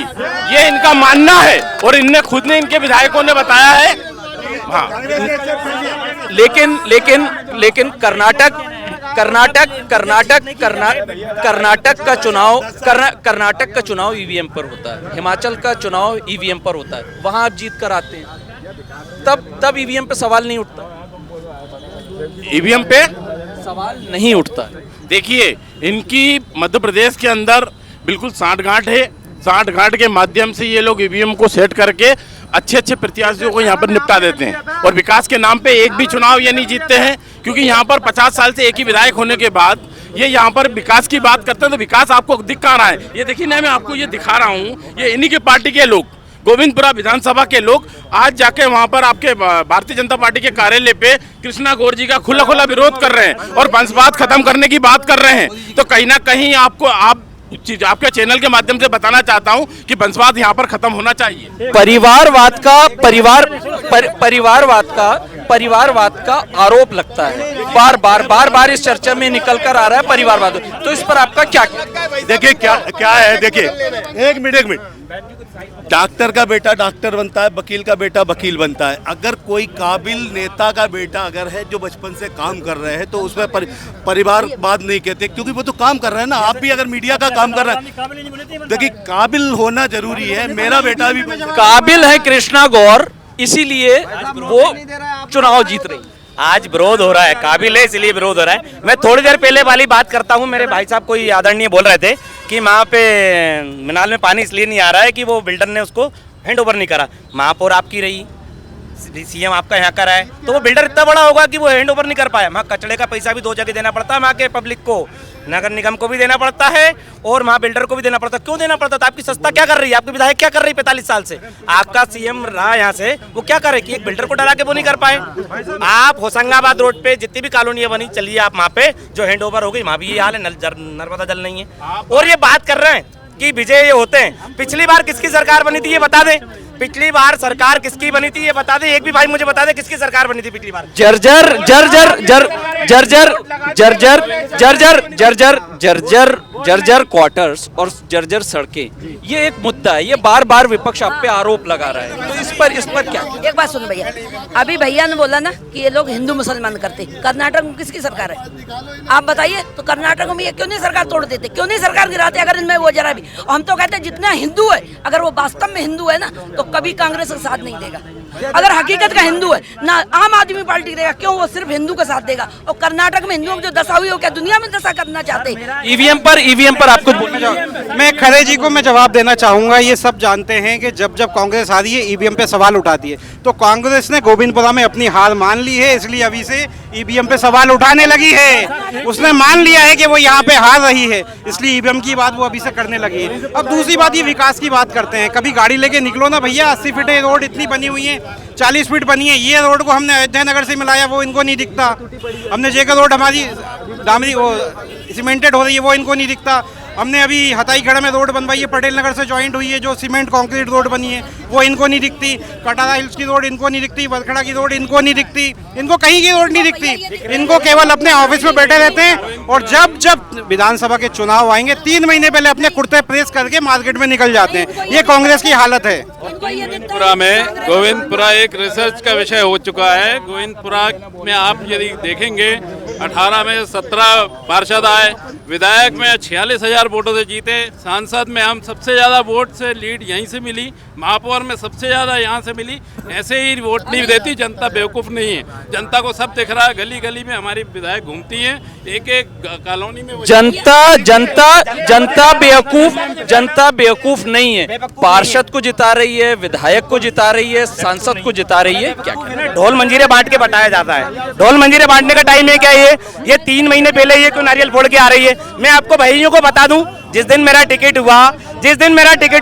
ये इनका मानना है, और इनने खुद ने इनके विधायकों ने बताया है। हाँ, लेकिन कर्नाटक का चुनाव ईवीएम पर होता है, हिमाचल का चुनाव ईवीएम पर होता है, वहां आप जीत कर आते हैं, तब ईवीएम पे सवाल नहीं उठता। ईवीएम पे सवाल नहीं उठता। देखिए, इनकी मध्य प्रदेश के अंदर बिल्कुल सांठगांठ है, सांठगांठ के माध्यम से ये लोग ईवीएम को सेट करके अच्छे प्रत्याशियों को यहाँ पर निपटा देते हैं, और विकास के नाम पे एक भी चुनाव ये नहीं जीतते हैं, क्योंकि यहाँ पर 50 साल से एक ही विधायक होने के बाद ये यहाँ पर विकास की बात करते हैं, तो विकास आपको दिख कहाँ रहा है? ये देखिए ना, मैं आपको ये दिखा रहा हूँ, ये इन्हीं के पार्टी के लोग, गोविंदपुरा विधानसभा के लोग आज जाके वहाँ पर आपके भारतीय जनता पार्टी के कार्यालय पे कृष्णा गौर जी का खुला विरोध कर रहे हैं और वंशवाद खत्म करने की बात कर रहे हैं। तो कहीं ना कहीं आपके चैनल के माध्यम से बताना चाहता हूं कि वंशवाद यहां पर खत्म होना चाहिए। परिवारवाद का आरोप लगता है, बार बार इस चर्चा में निकल कर आ रहा है परिवारवाद, तो इस पर आपका क्या? देखिए क्या है, देखिए एक मिनट, डॉक्टर का बेटा डॉक्टर बनता है, वकील का बेटा वकील बनता है। अगर कोई काबिल नेता का बेटा अगर है जो बचपन से काम कर रहे हैं, तो उसमें परिवारवाद नहीं कहते, क्योंकि वो तो काम कर रहे हैं ना। आप भी अगर मीडिया का काम कर रहे हैं, देखिए काबिल होना जरूरी है। मेरा बेटा भी काबिल है कृष्णा गौर, इसीलिए वो चुनाव जीत रही। आज विरोध हो रहा है, काबिल है इसलिए विरोध हो रहा है। मैं थोड़ी देर पहले वाली बात करता हूँ, मेरे भाई साहब कोई आदरणीय बोल रहे थे कि वहाँ पे मिनाल में पानी इसलिए नहीं आ रहा है कि वो बिल्डर ने उसको हैंड ओवर नहीं करा। महापौर आपकी रही, सीएम आपका यहाँ का रहा है, तो वो बिल्डर इतना बड़ा होगा कि वो हैंड ओवर नहीं कर पाया। वहाँ कचड़े का पैसा भी 2 जगह देना पड़ता है, वहाँ के पब्लिक को, नगर निगम को भी देना पड़ता है और वहाँ बिल्डर को भी देना पड़ता है। क्यों देना पड़ता है? तो आपकी सत्ता क्या कर रही है? आपके विधायक क्या कर रही है 45 साल से? आपका सीएम रहा यहाँ से, वो क्या करे कि एक बिल्डर को डरा के वो नहीं कर पाए। आप होशंगाबाद रोड पे जितनी भी कॉलोनियाँ बनी, चलिए आप वहाँ पे जो हैंड ओवर हो गई, वहाँ भी ये हाल है, नर्मदा जल नहीं है। और ये बात कर रहे हैं की विजय होते हैं। पिछली बार किसकी सरकार बनी थी ये बता दें, पिछली बार सरकार किसकी बनी थी ये बता दे, एक भी भाई मुझे बता दे किसकी सरकार बनी थी पिछली बार। जर्जर जर्जर जर जर्जर जर्जर जर्जर जर्जर जर्जर जर्जर क्वार्टर्स और जर्जर सड़कें, ये एक मुद्दा है, ये बार बार विपक्ष आप पे आरोप लगा रहा है, तो इस पर क्या? एक बात सुन भैया, अभी भैया ने बोला ना कि ये लोग हिंदू मुसलमान करते, कर्नाटक में किसकी सरकार है आप बताइए? तो कर्नाटक में ये क्यों नहीं सरकार तोड़ देते, क्यों नहीं सरकार गिराते अगर इनमें वो जरा भी? हम तो कहते हैं जितना हिंदू है, अगर वो वास्तव में हिंदू है ना तो कभी कांग्रेस का साथ नहीं देगा। अगर हकीकत का हिंदू है ना आम आदमी पार्टी देगा, क्यों वो सिर्फ हिंदू का साथ देगा? और कर्नाटक में हिंदुओं की जो दशा हुई हो क्या दुनिया में दशा करना चाहते हैं? ईवीएम पर आपको बोलना चाहूँ मैं खरे जी को मैं जवाब देना चाहूंगा। ये सब जानते हैं कि जब जब कांग्रेस आ रही है ईवीएम पे सवाल उठाती है, तो कांग्रेस ने गोविंदपुरा में अपनी हार मान ली है, इसलिए अभी से ईवीएम पे सवाल उठाने लगी है। उसने मान लिया है कि वो यहाँ पे हार रही है, इसलिए ईवीएम की बात वो अभी से करने लगी है। अब दूसरी बात, ये विकास की बात करते हैं, कभी गाड़ी लेके निकलो ना भैया, 80 फीट रोड इतनी बनी हुई है, 40 फीट बनी है। ये रोड को हमने अयोध्या नगर से मिलाया, वो इनको नहीं दिखता। हमने जेकर रोड हमारी डामरी वो सीमेंटेड हो रही है, वो इनको नहीं दिखता। हमने अभी हताईगढ़ में रोड बनवाई है, पटेल नगर से जॉइंट हुई है, जो सीमेंट कंक्रीट रोड बनी है वो इनको नहीं दिखती। कटारा हिल्स की रोड इनको नहीं दिखती, वरखड़ा की रोड इनको नहीं दिखती, इनको कहीं की रोड नहीं दिखती। इनको केवल अपने ऑफिस में बैठे रहते हैं, और जब जब विधानसभा के चुनाव आएंगे 3 महीने पहले अपने कुर्ते प्रेस करके मार्केट में निकल जाते हैं। ये कांग्रेस की हालत है। गोविंदपुरा में गोविंदपुरा एक रिसर्च का विषय हो चुका है। गोविंदपुरा में आप यदि देखेंगे 18 में 17 पार्षद आए, विधायक में 46,000 वोटों से जीते, सांसद में हम सबसे ज़्यादा वोट से लीड यहीं से मिली, महापौर में सबसे ज़्यादा यहाँ से मिली। ऐसे ही वोट नहीं देती, जनता बेवकूफ़ नहीं है, जनता को सब दिख रहा है। गली गली में हमारी विधायक घूमती हैं, एक एक कॉलोनी में जनता बेवकूफ नहीं है, पार्षद को जिता रही है, विधायक को जिता रही है, सांसद को जिता रही है। क्या ढोल मंजीरे बांट के बटाया जाता है, ढोल मंजीरे बांटने का टाइम है क्या? ये 3 महीने पहले ये क्यों नारियल फोड़ के आ रही है? मैं आपको भाइयों को बता दूं, जिस दिन मेरा टिकट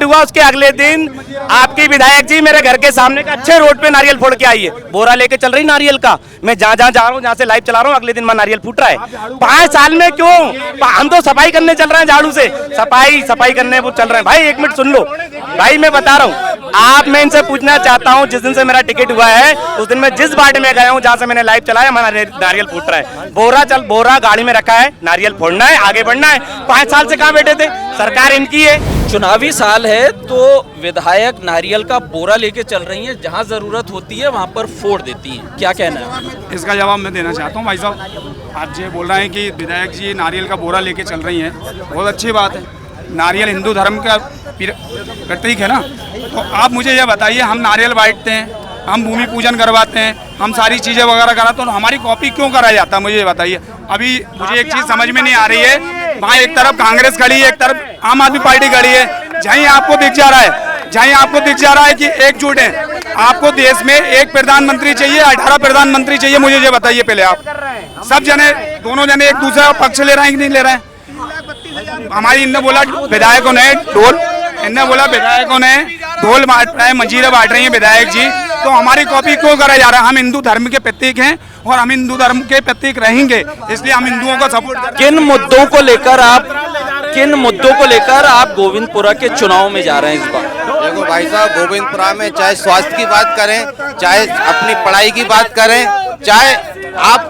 हुआ उसके अगले दिन आपकी विधायक जी मेरे घर के सामने का अच्छे रोड पे नारियल फोड़ के आई है, बोरा लेके चल रही नारियल का। मैं जहाँ जा रहा हूँ, जहाँ से लाइव चला रहा हूँ, अगले दिन मैं नारियल फूट रहा है। 5 साल में क्यों? हम तो सफाई करने चल रहे हैं, झाड़ू से सफाई करने वो चल रहे हैं। भाई 1 मिनट सुन लो भाई, मैं बता रहा हूँ आप, मैं इनसे पूछना चाहता हूँ, जिस दिन से मेरा टिकट हुआ है उस दिन मैं जिस वार्ड में गया हूँ, जहाँ से मैंने लाइव चलाया, नारियल फूट रहा है। बोरा गाड़ी में रखा है, नारियल फोड़ना है, आगे बढ़ना है। 5 साल से कहाँ बैठे थे? सरकार इनकी है। चुनावी साल है तो विधायक नारियल का बोरा लेके चल रही हैं, जहां जरूरत होती है वहां पर फोड़ देती हैं। क्या कहना है? इसका जवाब मैं देना चाहता हूँ भाई साहब। आप ये बोल रहे हैं कि विधायक जी नारियल का बोरा लेके चल रही हैं, बहुत अच्छी बात है। नारियल हिंदू धर्म का प्रतीक है ना, तो आप मुझे ये बताइए, हम नारियल बांटते हैं, हम भूमि पूजन करवाते हैं, हम सारी चीज़ें वगैरह कराते हैं, तो हमारी कॉपी क्यों कराया जाता है? मुझे ये बताइए। अभी मुझे एक चीज़ समझ में नहीं आ रही है, वहाँ एक तरफ कांग्रेस खड़ी है, एक तरफ आम आदमी पार्टी खड़ी है। जहीं आपको दिख जा रहा है कि एकजुट है। आपको देश में एक प्रधानमंत्री चाहिए, 18 प्रधानमंत्री चाहिए? मुझे ये बताइए पहले आप। सब जने, दोनों जने एक दूसरे का पक्ष ले रहे हैं कि नहीं ले रहे हैं? हमारी इनने बोला विधायकों ने ढोल बांट रहे हैं, मंजीरे बांट रही हैं विधायक जी, तो हमारी कॉपी क्यों करा जा रहा है? हम हिंदू धर्म के प्रतीक हैं और हम हिंदू धर्म के प्रतीक रहेंगे, इसलिए हम हिंदुओं को सपोर्ट करें। किन मुद्दों को लेकर आप गोविंदपुरा के चुनाव में जा रहे हैं इस बार? देखो भाई साहब, गोविंदपुरा में चाहे स्वास्थ्य की बात करें, चाहे अपनी पढ़ाई की बात करें, चाहे आप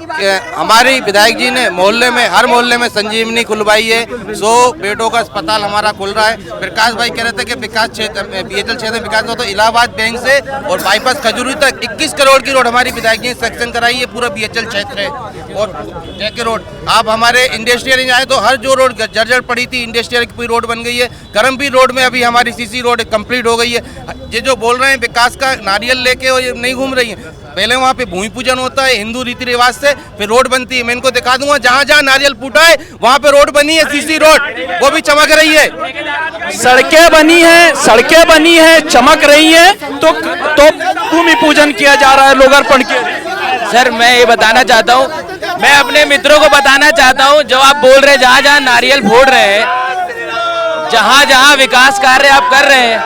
हमारी विधायक जी ने मोहल्ले में, हर मोहल्ले में संजीवनी खुलवाई है। 100 बेडों का अस्पताल हमारा खुल रहा है। प्रकाश भाई कह रहे थे कि विकास क्षेत्र में, बीएचएल क्षेत्र में विकास हो, तो इलाहाबाद बैंक से और बाईपास खजूरी तक 21 करोड़ की रोड हमारी विधायक जी ने सेक्शन कराई है, पूरा बीएचएल क्षेत्र है। और जैके रोड, आप हमारे इंडस्ट्रियल आए तो हर जो रोड जर्जर पड़ी थी, इंडस्ट्रियल की पूरी रोड बन गई है। करमबीर रोड में अभी हमारी सीसी रोड कंप्लीट हो गई है। ये जो बोल रहे हैं विकास का, नारियल लेके और ये नहीं घूम रही है। पहले वहाँ पे भूमि पूजन होता है हिंदू रीति रिवाज से, फिर रोड बनती है। मैं इनको दिखा दूंगा, जहाँ जहाँ नारियल फूटा है वहाँ पे रोड बनी है, सीसी रोड, वो भी चमक रही है। सड़कें बनी है, चमक रही है, तो भूमि पूजन किया जा रहा है, लोकार्पण किया। सर मैं ये बताना चाहता हूँ, मैं अपने मित्रों को बताना चाहता हूँ, जो आप बोल रहे हैं जहाँ जहाँ नारियल फोड़ रहे हैं, जहाँ जहाँ विकास कार्य आप कर रहे हैं,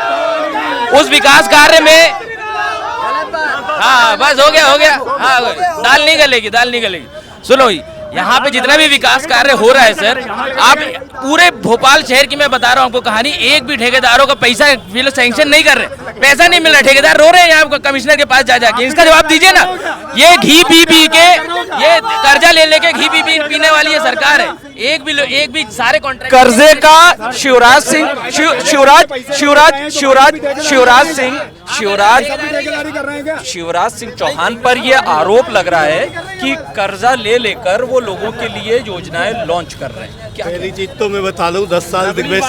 उस विकास कार्य में हाँ बस हो गया हाँ, दाल नहीं गलेगी। सुनो, यहाँ पे जितना भी विकास कार्य हो रहा है सर, आप पूरे भोपाल शहर की मैं बता रहा हूँ आपको कहानी, एक भी ठेकेदारों का पैसा ये लोग सैंक्शन नहीं कर रहे, पैसा नहीं मिल रहा, ठेकेदार रो रहे हैं यहाँ कमिश्नर के पास जा जाके। इसका जवाब दीजिए ना। ये घी पी के, ये कर्जा ले लेके घी पी पीने वाली ये सरकार है। एक भी सारे कॉन्ट्रैक्ट कर्जे का शिवराज सिंह चौहान पर यह आरोप लग रहा है कि कर्जा ले लेकर वो लोगों के लिए योजनाएं लॉन्च कर रहे हैं। क्या पहली चीज तो मैं बता लूं, 10 साल दिग्विजय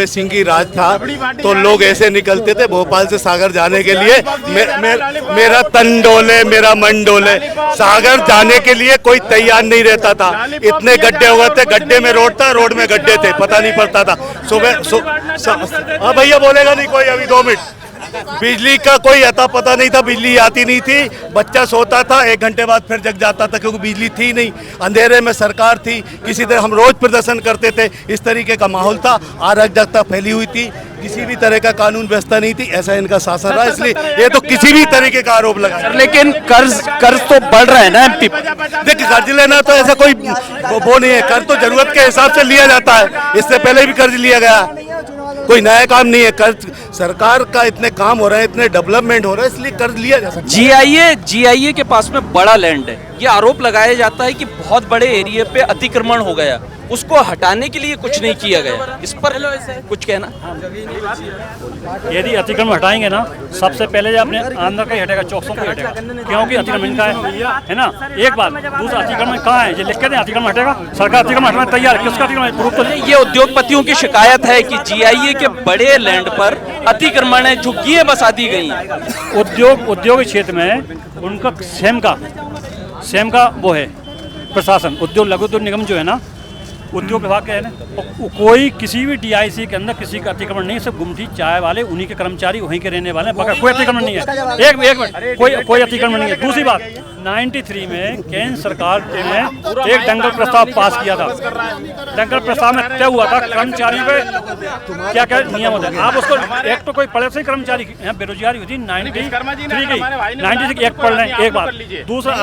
सिंह की राज था तो लोग ऐसे निकलते थे भोपाल से सागर जाने के लिए। मेरा तन डोले मेरा मन डोले, सागर जाने के लिए कोई तैयार नहीं रहता था। इतने गड्ढे हो गए थे, गड्ढे में रोड था, रोड में गड्ढे थे, पता नहीं पड़ता था। सुबह हाँ भैया बोलेगा नहीं कोई, अभी 2 मिनट। बिजली का कोई अता पता नहीं था, बिजली आती नहीं थी, बच्चा सोता था 1 घंटे बाद फिर जग जाता था क्योंकि बिजली थी नहीं, अंधेरे में सरकार थी। किसी तरह हम रोज प्रदर्शन करते थे, इस तरीके का माहौल था, अराजकता फैली हुई थी, किसी भी तरह का कानून व्यवस्था नहीं थी, ऐसा इनका शासन रहा। इसलिए ये तो किसी भी तरीके का आरोप लगा। लेकिन कर्ज तो बढ़ रहा है ना एमपी। देखिए कर्ज लेना तो ऐसा कोई वो नहीं है, कर्ज तो जरूरत के हिसाब से लिया जाता है, इससे पहले भी कर्ज लिया गया, कोई नया काम नहीं है। कर्ज सरकार का इतने काम हो रहे हैं, इतने डेवलपमेंट हो रहा है, इसलिए कर्ज लिया जा सकता है। GIA के पास में बड़ा लैंड है, ये आरोप लगाया जाता है कि बहुत बड़े एरिया पे अतिक्रमण हो गया, उसको हटाने के लिए कुछ नहीं किया गया, इस पर कुछ कहना। यदि अतिक्रमण हटाएंगे ना, सबसे पहले जो अपने अंदर का ही हटेगा, चौकसों का हटेगा, क्योंकि अतिक्रमण का है ना। एक बात, दूसरा अतिक्रमण कहाँ है, ये लिख के दें अतिक्रमण हटेगा, सरकार अतिक्रमण हटाने तैयार है, किसका अतिक्रमण प्रूफ तो ये उद्योगपतियों की शिकायत है कि GIA के बड़े लैंड पर अतिक्रमण है, झुग्गियां बसा दी गई हैं। उद्योग क्षेत्र में उनका सेम का वो है प्रशासन, उद्योग लघु उद्योग निगम जो है ना, उद्योग विभाग का है ना, कोई किसी भी DIC के अंदर किसी का अतिक्रमण नहीं है, सब गुमठी चाय वाले उन्हीं के कर्मचारी वहीं के रहने वाले हैं, कोई अतिक्रमण नहीं है। एक मिनट, कोई अतिक्रमण नहीं है। दूसरी बात, 93 में केंद्र सरकार ने एक दंगल प्रस्ताव पास किया था। दंगल प्रस्ताव में तय हुआ था कर्मचारियों पे क्या क्या नियम होते हैं। आप उसको एक तो कोई पढ़े से कर्मचारी यहाँ बेरोजगारी हुई थी 93 की, 96 एक पढ़ लें। एक बात, दूसरा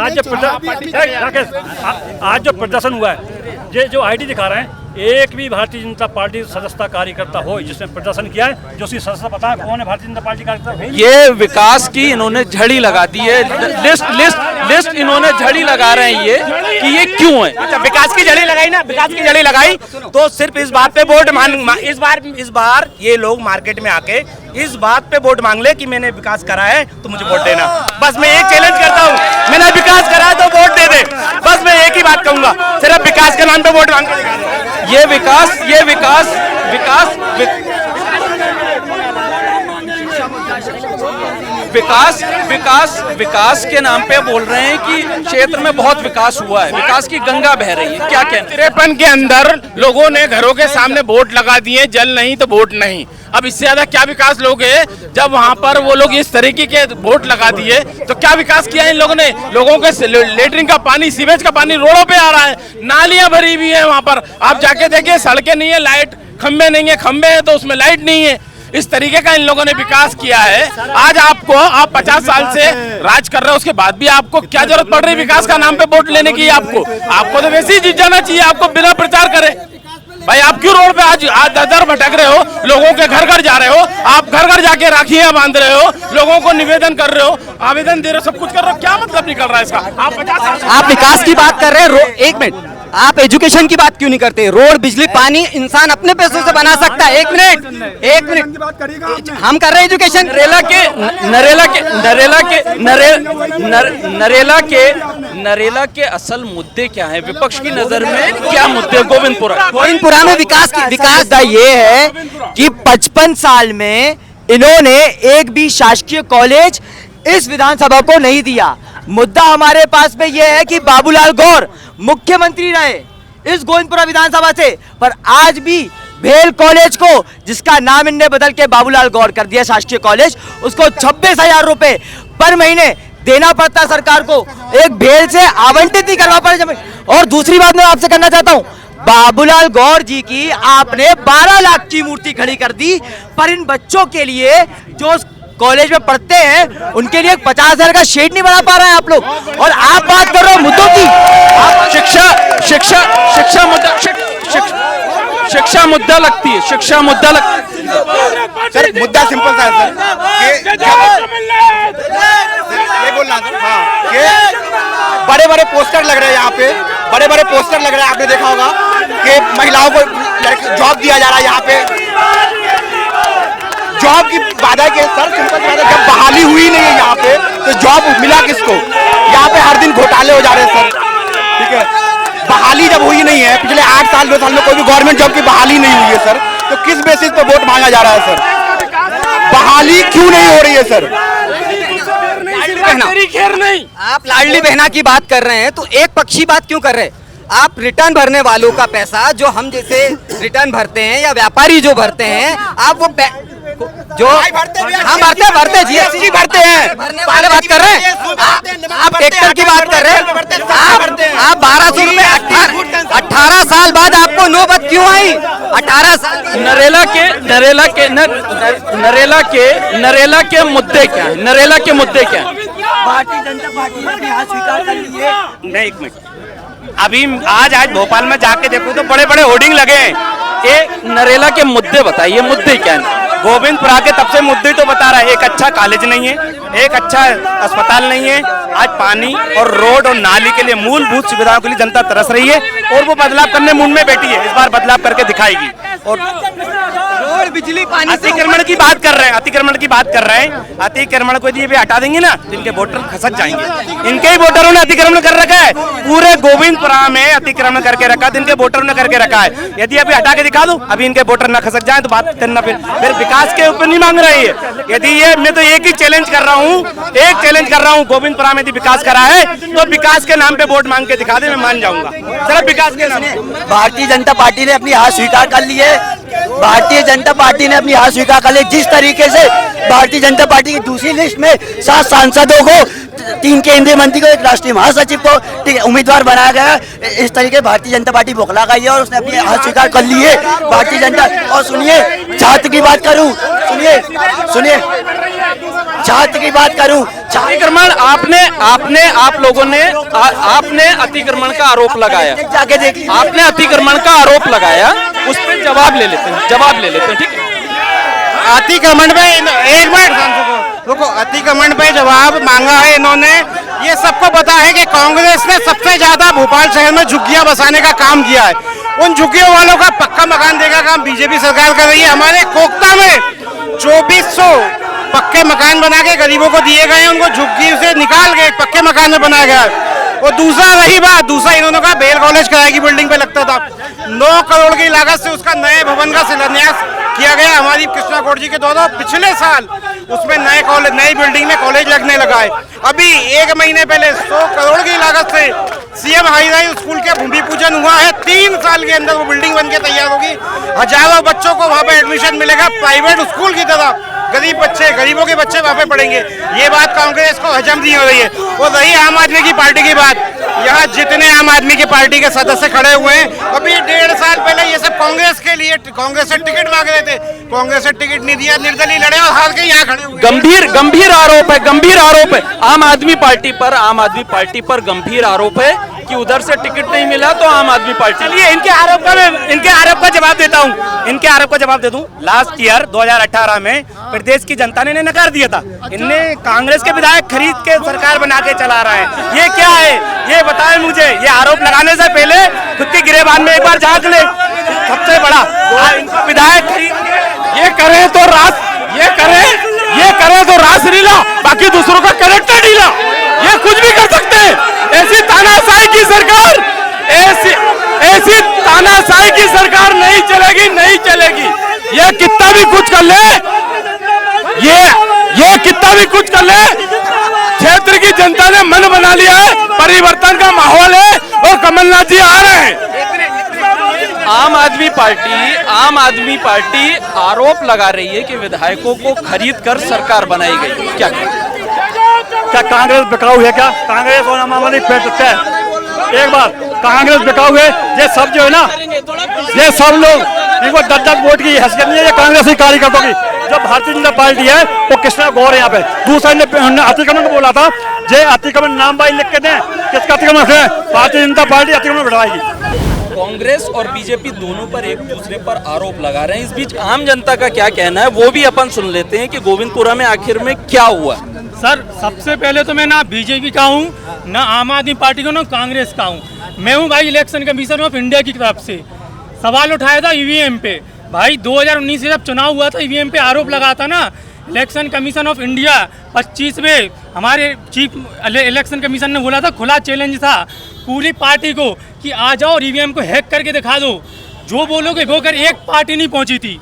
आज जो प्रदर्शन हुआ है, ये जो ID दिखा रहे हैं, एक भी भारतीय जनता पार्टी सदस्यता कार्यकर्ता हो जिसने प्रदर्शन किया है, जो उसकी सदस्यता पता है कौन है भारतीय जनता पार्टी कार्यकर्ता? ये विकास की इन्होंने झड़ी लगा दी है, लिस्ट इन्होंने झड़ी लगा रहे हैं ये कि ये क्यों है। अच्छा, विकास की झड़ी लगाई ना, विकास की झड़ी लगाई तो सिर्फ इस बात पे वोट इस बार ये लोग मार्केट में आके इस बात पे वोट मांग ले कि मैंने विकास करा है तो मुझे वोट देना। बस मैं एक चैलेंज करता हूँ, मैंने विकास करा है तो वोट दे दे, बस मैं एक ही बात कहूंगा, सिर्फ विकास के नाम पे वोट मांग ये विकास के नाम पे बोल रहे हैं कि क्षेत्र में बहुत विकास हुआ है, विकास की गंगा बह रही है। क्या कहना? 53 के अंदर लोगों ने घरों के सामने वोट लगा दिए, जल नहीं तो वोट नहीं। अब इससे ज्यादा क्या विकास लोगे? जब वहां पर वो लोग इस तरीके के वोट लगा दिए तो क्या विकास किया इन लोगों ने? लोगों के लेटरिन का पानी, सीवेज का पानी रोडों पे आ रहा है, नालियां भरी हुई है वहां पर, आप जाके देखिए सड़कें नहीं है, लाइट खंबे नहीं है, खंबे है तो उसमें लाइट नहीं है। इस तरीके का इन लोगों ने विकास किया है। आज आप 50 साल से राज कर रहे हो, उसके बाद भी आपको क्या जरूरत पड़ रही है विकास का नाम पे वोट लेने की? आपको तो वैसे ही जीत जाना चाहिए, आपको बिना प्रचार करे। भाई आप क्यों रोड पे आज दर भटक रहे हो, लोगों के घर घर जा रहे हो, आप घर घर जाके राखियां बांध रहे हो, लोगों को निवेदन कर रहे हो, आवेदन दे रहे हो, सब कुछ कर रहे हो, क्या मतलब निकल रहा है इसका? आप 50 साल आप विकास की बात कर रहे हैं, एक मिनट, आप एजुकेशन की बात क्यों नहीं करते? रोड, बिजली, पानी इंसान अपने पैसों से बना सकता है। एक मिनट हम कर रहे हैं एजुकेशन। नरेला के असल मुद्दे क्या हैं विपक्ष की नजर में? क्या मुद्दे? गोविंदपुरा में विकास मुद्दा ये है कि 55 साल में इन्होंने एक भी शासकीय कॉलेज इस विधानसभा को नहीं दिया। मुद्दा हमारे पास में यह है कि बाबूलाल गौर मुख्यमंत्री रहे इस गोविंदपुरा विधानसभा से, पर आज भी भेल कॉलेज को, जिसका नाम इनने बदल के बाबूलाल गौर कर दिया शासकीय कॉलेज, उसको 26,000 रुपए पर महीने देना पड़ता है सरकार को। एक भेल से आवंटित ही करवा पड़े। और दूसरी बात मैं आपसे करना चाहता हूं, बाबूलाल गौर जी की आपने 12 लाख की मूर्ति खड़ी कर दी, पर इन बच्चों के लिए जो कॉलेज में पढ़ते हैं उनके लिए 50,000 का शेड नहीं बना पा रहे हैं आप लोग, और आप बात कर रहे हो मुद्दों की। शिक्षा मुद्दा लगती है, शिक्षा मुद्दा लगती है। सर मुद्दा सिंपल सा है सर ये बोलना हाँ कि बड़े बड़े पोस्टर लग रहे हैं यहाँ पे, बड़े बड़े पोस्टर लग रहे हैं, आपने देखा होगा कि महिलाओं को जॉब दिया जा रहा है यहाँ पे, जॉब की वादा के सर सिंपल सी बात है, जब बहाली हुई नहीं है यहाँ पे तो जॉब मिला किसको? यहाँ पे हर दिन घोटाले हो जा रहे हैं सर, ठीक है। बहाली जब हुई नहीं है पिछले 8 साल 2 साल में कोई भी गवर्नमेंट जॉब की बहाली नहीं हुई है सर, तो किस बेसिस पे वोट मांगा जा रहा है सर? बहाली क्यों नहीं हो रही है सर? आप लाडली बहना की बात कर रहे हैं तो एक पक्षी बात क्यों कर रहे हैं? आप रिटर्न भरने वालों का पैसा जो हम जैसे रिटर्न भरते हैं या व्यापारी जो भरते हैं, आप वो जो हम भरते जीएसटी भरते हैं, बात कर रहे हैं आप ट्रैक्टर की बात कर रहे हैं। आप 1200 रुपए 18 साल बाद आपको नौबत क्यों आई? 18 साल नरेला के मुद्दे क्या है? नरेला के मुद्दे क्या है? भारतीय जनता पार्टी ने यहाँ स्वीकार कर ली है। नहीं, एक मिनट, अभी आज भोपाल में जाके देखो तो बड़े बड़े होर्डिंग लगे हैं। ये नरेला के मुद्दे बताइए, मुद्दे क्या है? गोविंदपुरा के तब से मुद्दे तो बता रहा है, एक अच्छा कॉलेज नहीं है, एक अच्छा अस्पताल नहीं है, आज पानी और रोड और नाली के लिए मूलभूत सुविधाओं के लिए जनता तरस रही है और वो बदलाव करने मूड में बैठी है, इस बार बदलाव करके दिखाएगी। और रोड बिजली पानी अतिक्रमण की बात कर रहे हैं, अतिक्रमण की बात कर रहे हैं, अतिक्रमण को यदि हटा देंगे ना तो इनके वोटर खसक जाएंगे। इनके ही वोटरों ने अतिक्रमण कर रखा है, पूरे गोविंदपुरा में अतिक्रमण करके रखा है, इनके वोटरों ने करके रखा है। यदि अभी हटा के दिखा दूं, अभी इनके वोटर न खसक जाए तो बात करना फिर विकास के ऊपर नहीं मांग रही है। यदि ये मैं तो एक ही चैलेंज कर रहा हूँ, गोविंदपुरा में यदि विकास करा है तो विकास के नाम पे वोट मांग के दिखा दे, मैं मान जाऊंगा। सिर्फ विकास के नाम। भारतीय जनता पार्टी ने अपनी हार स्वीकार कर ली है। भारतीय जनता पार्टी ने अपनी हार स्वीकार कर ली। जिस तरीके से भारतीय जनता पार्टी की दूसरी लिस्ट में 7 सांसदों को, 3 केंद्रीय मंत्री को, एक राष्ट्रीय महासचिव को उम्मीदवार बनाया गया, इस तरीके भारतीय जनता पार्टी बौखला गई है और उसने अपनी हार स्वीकार कर ली है भारतीय जनता। और सुनिए, छात्र की बात करूं, सुनिए छात्र की बात करूं, अतिक्रमण आपने अतिक्रमण का आरोप लगाया, जाके देख लीजिए, आपने अतिक्रमण का आरोप लगाया, उस पर जवाब ले लेते हैं, ठीक है? अतिक्रमण पे एक मिनट रुको, अतिक्रमण पे जवाब मांगा है इन्होंने। ये सबको पता है कि कांग्रेस ने सबसे ज्यादा भोपाल शहर में झुग्गियां बसाने का काम किया है। उन झुग्गियों वालों का पक्का मकान देने का काम बीजेपी सरकार कर रही है। हमारे कोकता में 2400 पक्के मकान बना के गरीबों को दिए गए हैं, उनको झुग्गी से निकाल के पक्के मकान में बनाया गया है। और दूसरा इन्होंने कहा बेल कॉलेज किराए की बिल्डिंग पे लगता था, 9 करोड़ की लागत से उसका नए भवन का शिलान्यास किया गया हमारी कृष्णा कोट जी के द्वारा। पिछले साल उसमें नई बिल्डिंग में कॉलेज लगने लगा है। अभी 1 महीने पहले 100 करोड़ की लागत से सीएम हाई राइज स्कूल के भूमि पूजन हुआ है। 3 साल के अंदर वो बिल्डिंग बनके तैयार होगी, हजारों बच्चों को वहाँ पे एडमिशन मिलेगा प्राइवेट स्कूल की तरह। गरीबों के बच्चे वहाँ पे पढ़ेंगे। ये बात कांग्रेस को हजम नहीं हो रही है। और रही आम आदमी की पार्टी की बात, यहाँ जितने आम आदमी की पार्टी के सदस्य खड़े हुए हैं, अभी 1.5 साल पहले ये सब कांग्रेस के लिए कांग्रेस से टिकट मांग रहे थे, कांग्रेस से टिकट नहीं दिया, निर्दलीय लड़े और हार के यहाँ खड़े हुए। गंभीर आरोप है आम आदमी पार्टी पर गंभीर आरोप है कि उधर से टिकट नहीं मिला तो आम आदमी पार्टी। चलिए इनके आरोप का जवाब देता हूँ, इनके आरोप का जवाब दे दूं। लास्ट ईयर 2018 में प्रदेश की जनता ने नकार दिया था। इनने कांग्रेस के विधायक खरीद के सरकार बना के चला रहा है। ये क्या है, ये बताएं मुझे। ये आरोप लगाने से पहले खुद की गिरेबान में एक बार झांक ले। सबसे बड़ा विधायक खरीद ये करे तो रासलीला, बाकी दूसरों का कैरेक्टर ढीला। ये कुछ भी कर सकते हैं। ऐसी तानाशाही की सरकार नहीं चलेगी। ये कितना भी कुछ कर ले, ये कितना भी कुछ कर ले, क्षेत्र की जनता ने मन बना लिया है, परिवर्तन का माहौल है और कमलनाथ जी आ रहे हैं। आम आदमी पार्टी आरोप लगा रही है कि विधायकों को खरीद कर सरकार बनाई गई। क्या कांग्रेस बिकाऊ है? क्या कांग्रेस और आम आदमी फेंक सकते हैं? एक बात, कांग्रेस बिकाऊ है। ये सब जो है ना, ये सब लोग इनको 10-10 वोट की हैसियत नहीं है। ये कांग्रेस की कार्यकर्ताओं की जो भारतीय जनता पार्टी है वो कृष्णा गौर है यहाँ पे। दूसरा ने अतिक्रमण को बोला था, जे अतिक्रमण नाम भाई लिख के दें, किसका अतिक्रमण है? भारतीय जनता पार्टी अतिक्रमण बढ़ाएगी। कांग्रेस और बीजेपी दोनों पर एक दूसरे पर आरोप लगा रहे हैं। इस बीच आम जनता का क्या कहना है वो भी अपन सुन लेते हैं कि गोविंदपुरा में आखिर में क्या हुआ। सर सबसे पहले तो मैं ना बीजेपी का हूँ, ना आम आदमी पार्टी का, ना कांग्रेस का हूँ। मैं हूँ भाई इलेक्शन कमीशन ऑफ इंडिया की तरफ से। सवाल उठाया था ईवीएम पे। भाई 2019 से जब चुनाव हुआ था ईवीएम पे आरोप लगा था ना, इलेक्शन कमीशन ऑफ इंडिया 25 में हमारे चीफ इलेक्शन कमीशन ने बोला था, खुला चैलेंज था पूरी पार्टी को कि आ जाओ और ईवीएम को हैक करके दिखा दो, जो बोलोगे वो कर। एक पार्टी नहीं पहुंची थी।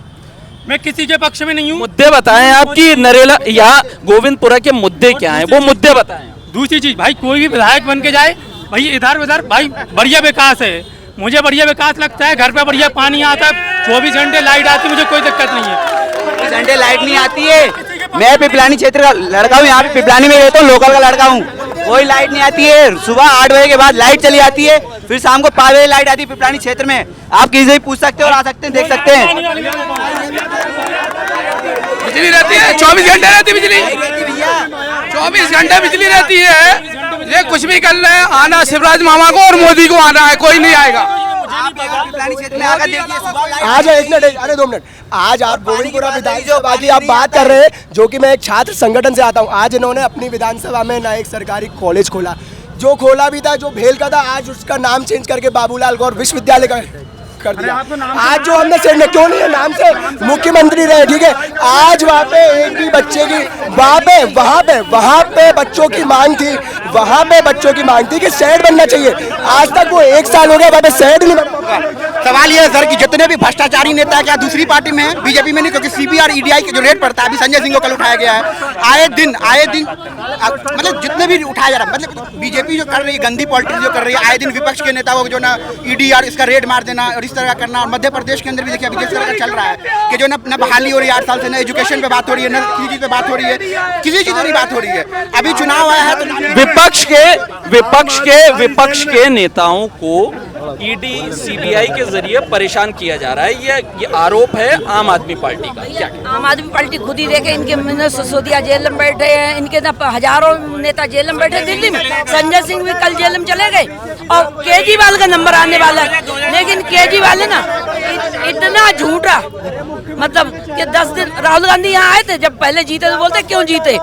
मैं किसी के पक्ष में नहीं हूँ। मुद्दे बताएं आपकी नरेला या गोविंदपुरा के मुद्दे क्या हैं, वो मुद्दे बताएं। दूसरी चीज भाई, कोई भी विधायक बन के जाए भाई इधर उधर, भाई बढ़िया विकास है, मुझे बढ़िया विकास लगता है। घर पे बढ़िया पानी आता है, 24 घंटे लाइट आती है, मुझे कोई दिक्कत नहीं है। 24 घंटे लाइट नहीं आती है। मैं पिपलानी क्षेत्र का लड़का हूँ, यहाँ पे पिपलानी में रहता हूँ, लोकल का लड़का हूँ। कोई लाइट नहीं आती है। सुबह 8 बजे के बाद लाइट चली आती है, फिर शाम को 5 बजे लाइट आती है पिपलानी क्षेत्र में। आप किसी से भी पूछ सकते हो और आ सकते हैं, देख सकते हैं। बिजली रहती है, 24 घंटे रहती है बिजली, 24 घंटे बिजली रहती है। ये कुछ भी कर रहे हैं, आना शिवराज मामा को और मोदी को आना है, कोई नहीं आएगा। आज एक मिनट, अरे 2 मिनट। आज आप गोविंदपुरा विधानसभा की आप बात कर रहे हैं, जो कि मैं एक छात्र संगठन से आता हूं। आज इन्होंने अपनी विधानसभा में ना एक सरकारी कॉलेज खोला, जो खोला भी था, जो भेल का था, आज उसका नाम चेंज करके बाबूलाल गौर विश्वविद्यालय का कर दिया। आज जो हमने सेंड क्यों नहीं है, नाम से मुख्यमंत्री रहे, ठीक है। आज वहाँ पे एक भी बच्चे की वहाँ पे बच्चों की मांग थी, वहाँ पे बच्चों की मांग थी कि शेड बनना चाहिए। आज तक वो 1 साल हो गया, वहाँ पे शेड नहीं बना। सवाल ये है सर कि जितने भी भ्रष्टाचारी नेता है क्या दूसरी पार्टी में है, बीजेपी में नहीं? क्योंकि सीबीआई ईडीआई का जो रेट पड़ता है, अभी संजय सिंह को कल उठाया गया है। आए दिन मतलब जितने भी उठाया जा रहा है, मतलब बीजेपी जो कर रही है, गंदी पॉलिटिक्स जो कर रही है, आए दिन विपक्ष के नेताओं को जो ना ईडीआर इसका रेट मार देना और इस तरह का करना। और मध्य प्रदेश के अंदर भी देखिए अभी जिस तरह का चल रहा है कि जो ना बहाली हो रही है 8 साल से, ना एजुकेशन पे बात हो रही है, ना किसी चीज पे बात हो रही है, किसी चीज की बात हो रही है। अभी चुनाव आया है तो विपक्ष के नेताओं को ईडी सीबीआई के जरिए परेशान किया जा रहा है, ये आरोप है आम आदमी पार्टी का। क्या आम आदमी पार्टी खुद ही देखे, इनके सिसोदिया जेल में बैठे हैं, इनके हजारों नेता जेल में बैठे दिल्ली में। संजय सिंह भी कल जेल में चले गए और केजरीवाल का नंबर आने वाला है। लेकिन केजरीवाल है ना इतना झूठा, मतलब कि 10 दिन राहुल गांधी यहाँ आए थे, जब पहले जीते तो बोलते क्यों जीते,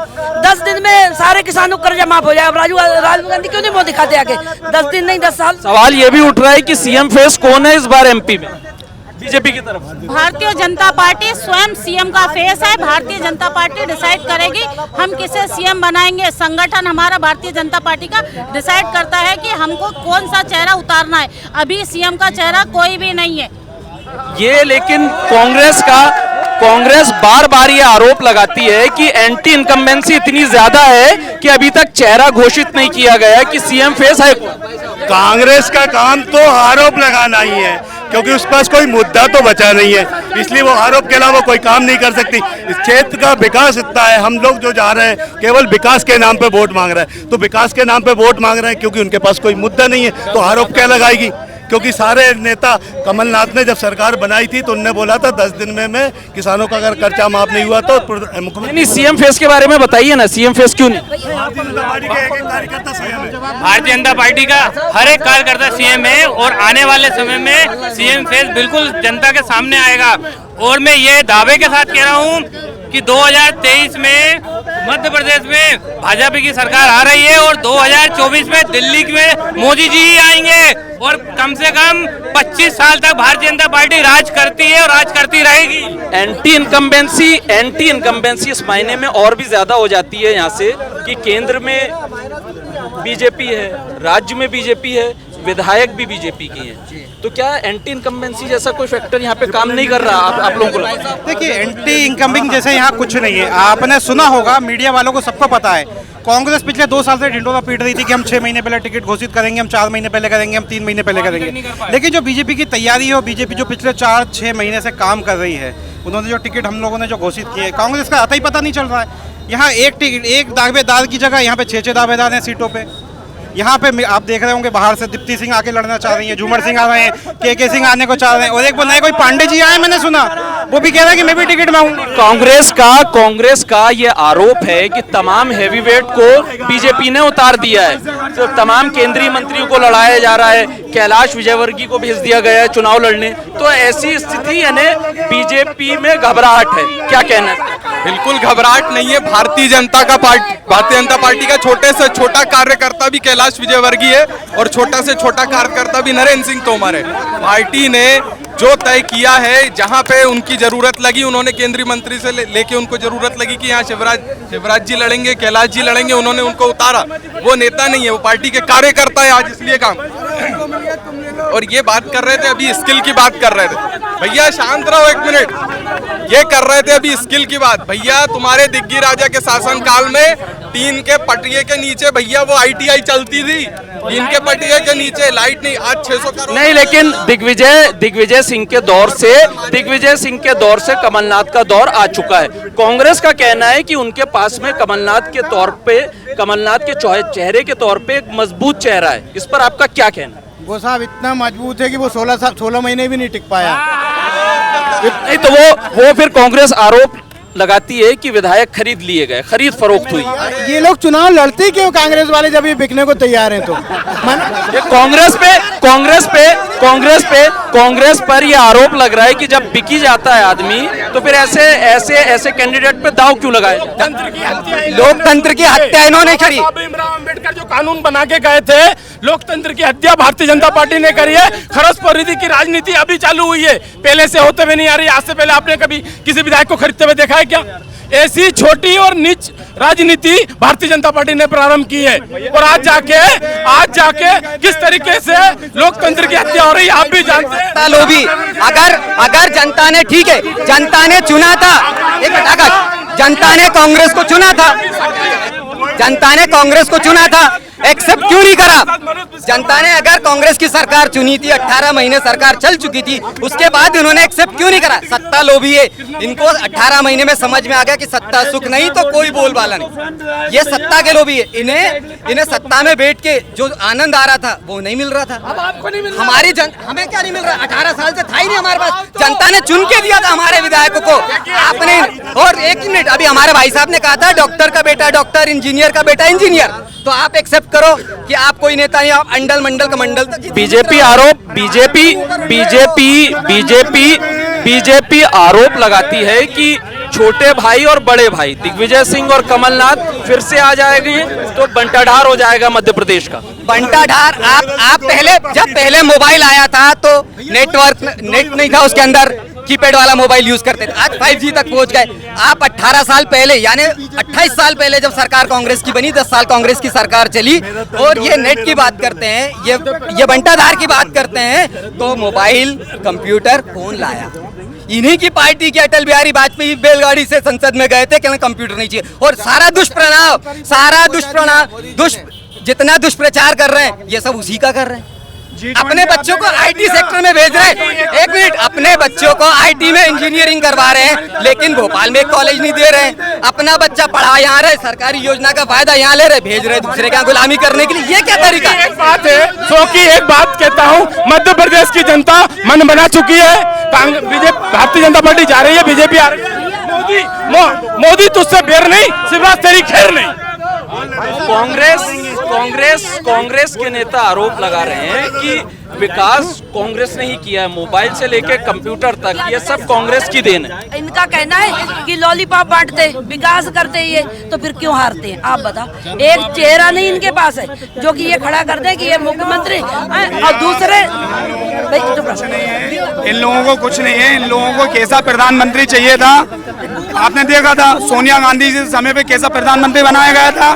10 दिन में सारे किसानों का कर्जा माफ हो जाए। राहुल गांधी क्यों नहीं मुँह दिखाते आगे? 10 दिन नहीं 10 साल। सवाल ये भी उठ रहा है कि सीएम फेस कौन है इस बार एमपी में बीजेपी की तरफ? भारतीय जनता पार्टी स्वयं सीएम का फेस है। भारतीय जनता पार्टी डिसाइड करेगी हम किसे सीएम बनाएंगे। संगठन हमारा भारतीय जनता पार्टी का डिसाइड करता है कि हमको कौन सा चेहरा उतारना है। अभी सीएम का चेहरा कोई भी नहीं है। ये लेकिन कांग्रेस बार बार ये आरोप लगाती है कि एंटी इनकम्बेंसी इतनी ज्यादा है कि अभी तक चेहरा घोषित नहीं किया गया कि सीएम फेस है। कांग्रेस का काम तो आरोप लगाना ही है, क्योंकि उस पास कोई मुद्दा तो बचा नहीं है, इसलिए वो आरोप के अलावा कोई काम नहीं कर सकती। इस क्षेत्र का विकास इतना है, हम लोग जो जा रहे हैं केवल विकास के नाम पे वोट मांग रहे हैं, तो विकास के नाम पे वोट मांग रहे हैं क्योंकि उनके पास कोई मुद्दा नहीं है, तो आरोप क्या लगाएगी? क्योंकि सारे नेता, कमलनाथ ने जब सरकार बनाई थी तो उन्होंने बोला था 10 दिन में किसानों का अगर कर्जा माफ नहीं हुआ तो नहीं। सीएम फेस के बारे में बताइए ना, सीएम फेस क्यों नहीं? भारतीय जनता पार्टी का हर एक कार्यकर्ता सीएम है और आने वाले समय में सीएम फेस बिल्कुल जनता के सामने आएगा। और मैं ये दावे के साथ कह रहा हूँ कि 2023 में मध्य प्रदेश में भाजपा की सरकार आ रही है और 2024 में दिल्ली में मोदी जी ही आएंगे और कम से कम 25 साल तक भारतीय जनता पार्टी राज करती है और राज करती रहेगी। एंटी इनकम्बेंसी इस मायने में और भी ज्यादा हो जाती है यहाँ से कि केंद्र में बीजेपी है, राज्य में बीजेपी है, विधायक भी बीजेपी की हैं, तो क्या एंटी इनकम्बेंसी जैसा कोई फैक्टर यहाँ पे काम नहीं कर रहा आप लोगों को लगता है? देखिए एंटी इनकमिंग जैसे यहाँ कुछ नहीं है। आपने सुना होगा, मीडिया वालों को सबको पता है, कांग्रेस पिछले 2 साल से ढिंढोरा पीट रही थी कि हम 6 महीने पहले टिकट घोषित करेंगे, हम 4 महीने पहले करेंगे, हम 3 महीने पहले करेंगे। लेकिन जो बीजेपी की तैयारी है और बीजेपी जो पिछले 4-6 महीने से काम कर रही है, उन्होंने जो टिकट हम लोगों ने जो घोषित किए, कांग्रेस का आता ही पता नहीं चल रहा है। यहाँ एक दावेदार की जगह यहाँ पे 6 दावेदार हैं सीटों पे। यहाँ पे आप देख रहे होंगे बाहर से दीप्ति सिंह आके लड़ना चाह रही है, झूमर सिंह आ रहे हैं, के सिंह आने को चाह रहे हैं, और एक नए कोई पांडे जी आए मैंने सुना, वो भी कह रहा है कि मैं भी टिकट मांगूंगा। कांग्रेस का ये आरोप है कि तमाम हैवीवेट को बीजेपी ने उतार दिया है, तो तमाम केंद्रीय मंत्रियों को लड़ाया जा रहा है, कैलाश विजयवर्गीय को भेज दिया गया है चुनाव लड़ने, तो ऐसी स्थिति यानी बीजेपी में घबराहट है, क्या कहना है? बिल्कुल घबराहट नहीं है। भारतीय जनता पार्टी का छोटे से छोटा कार्यकर्ता भी कैलाश विजयवर्गीय है और छोटा से छोटा कार्यकर्ता भी नरेंद्र सिंह तोमर है। पार्टी ने जो तय किया है, जहां पे उनकी जरूरत लगी, उन्होंने केंद्रीय मंत्री से लेके उनको जरूरत लगी कि यहाँ शिवराज जी लड़ेंगे, कैलाश जी लड़ेंगे, उन्होंने उनको उतारा। वो नेता नहीं है, वो पार्टी के कार्यकर्ता है आज, इसलिए काम। और ये बात कर रहे थे अभी, स्किल की बात कर रहे थे। भैया शांत रहो एक मिनट। ये कर रहे थे अभी स्किल की बात। भैया तुम्हारे दिग्गी राजा के शासन काल में टीन के पटरिये के नीचे भैया वो ITI चलती थी, टीन के पटरिये के नीचे लाइट नहीं। आज 600 करोड़ नहीं, लेकिन दिग्विजय सिंह के दौर से कमलनाथ का दौर आ चुका है। कांग्रेस का कहना है कि उनके पास में कमलनाथ के चेहरे के तौर पे एक मजबूत चेहरा है। इस पर आपका क्या कहना है? वो साहब इतना मजबूत है कि वो 16 महीने भी नहीं टिक पाया। नहीं तो वो फिर कांग्रेस आरोप लगाती है कि विधायक खरीद लिए गए, खरीद फरोख्त हुई। ये लोग चुनाव लड़ते क्यों कांग्रेस वाले जब ये बिकने को तैयार हैं? तो कांग्रेस पर ये आरोप लग रहा है कि जब बिकी जाता है आदमी तो फिर ऐसे कैंडिडेट पे दाव क्यों लगाए? लोकतंत्र की हत्या इन्होंने करी। भीमराव अम्बेडकर जो कानून बना के गए थे, लोकतंत्र की हत्या भारतीय जनता पार्टी ने करी है। खरस परिधि की राजनीति अभी चालू हुई है, पहले से होते हुए नहीं आ रही। आज से पहले आपने कभी किसी विधायक को खरीदते हुए देखा है क्या? ऐसी छोटी और नीच राजनीति भारतीय जनता पार्टी ने प्रारंभ की है, और आज जाके किस तरीके से लोकतंत्र की हत्या हो रही है आप भी जानते हैं। लोभी अगर जनता ने, ठीक है, जनता ने चुना था, अगर जनता ने कांग्रेस को चुना था, एक्सेप्ट क्यों नहीं करा? जनता ने अगर कांग्रेस की सरकार चुनी थी, 18 महीने सरकार चल चुकी थी, उसके बाद इन्होंने एक्सेप्ट क्यों नहीं करा? सत्ता लोभी है। इनको 18 महीने में समझ में आ गया कि सत्ता सुख नहीं तो कोई बोलबाला नहीं। ये सत्ता के लोभी है। इन्हें सत्ता में बैठ के जो आनंद आ रहा था वो नहीं मिल रहा था। अब आपको नहीं मिल रहा? हमें क्या नहीं मिल रहा? 18 साल से था ही नहीं हमारे पास। जनता ने चुन के दिया था हमारे विधायकों को, आपने। और एक मिनट, अभी हमारे भाई साहब ने कहा था डॉक्टर का बेटा डॉक्टर, इंजीनियर का बेटा इंजीनियर, तो आप एक्सेप्ट करो कि आप कोई नेता नहीं, आप अंडल मंडल का मंडल तक। बीजेपी आरोप लगाती है कि छोटे भाई और बड़े भाई दिग्विजय सिंह और कमलनाथ फिर से आ जाएंगे तो बंटाढार हो जाएगा मध्य प्रदेश का। बंटाढार आप पहले मोबाइल आया था तो नेट नहीं था उसके अंदर, कीपैड वाला मोबाइल यूज करते थे। आज 5G तक पहुंच गए। आप 18 साल पहले यानी 28 साल पहले जब सरकार कांग्रेस की बनी, 10 साल कांग्रेस की सरकार चली, और ये नेट की बात करते हैं, ये बंटाधार की बात करते हैं, तो मोबाइल कंप्यूटर कौन लाया? इन्हीं की पार्टी के अटल बिहारी वाजपेयी बैलगाड़ी से संसद में गए थे कि कंप्यूटर नहीं चाहिए। और सारा जितना दुष्प्रचार कर रहे हैं ये सब उसी का कर रहे हैं। अपने बच्चों को IT सेक्टर में भेज रहे हैं। एक मिनट, अपने बच्चों को IT में इंजीनियरिंग करवा रहे हैं, लेकिन भोपाल में एक कॉलेज नहीं दे रहे हैं। अपना बच्चा पढ़ा यहाँ रहे, सरकारी योजना का फायदा यहाँ ले रहे, भेज रहे दूसरे का गुलामी करने के लिए। ये क्या तरीका? एक बात है, एक बात कहता हूँ, मध्य प्रदेश की जनता मन बना चुकी है। भारतीय जनता पार्टी जा रही है, बीजेपी आ रही है। मोदी तुझसे बेर नहीं, शिवराज तेरी खैर नहीं। कांग्रेस के नेता आरोप लगा रहे हैं कि विकास कांग्रेस ने ही किया है, मोबाइल से लेकर कंप्यूटर तक ये सब कांग्रेस की देन है। इनका कहना है कि लॉलीपॉप बांटते, विकास करते ये, तो फिर क्यों हारते हैं? आप बताओ। एक चेहरा नहीं इनके पास है जो कि ये खड़ा कर दे कि ये मुख्यमंत्री, और दूसरे इन लोगों को कुछ नहीं है। इन लोगों को कैसा प्रधानमंत्री चाहिए था आपने देखा था। सोनिया गांधी जी समय पे कैसा प्रधानमंत्री बनाया गया था,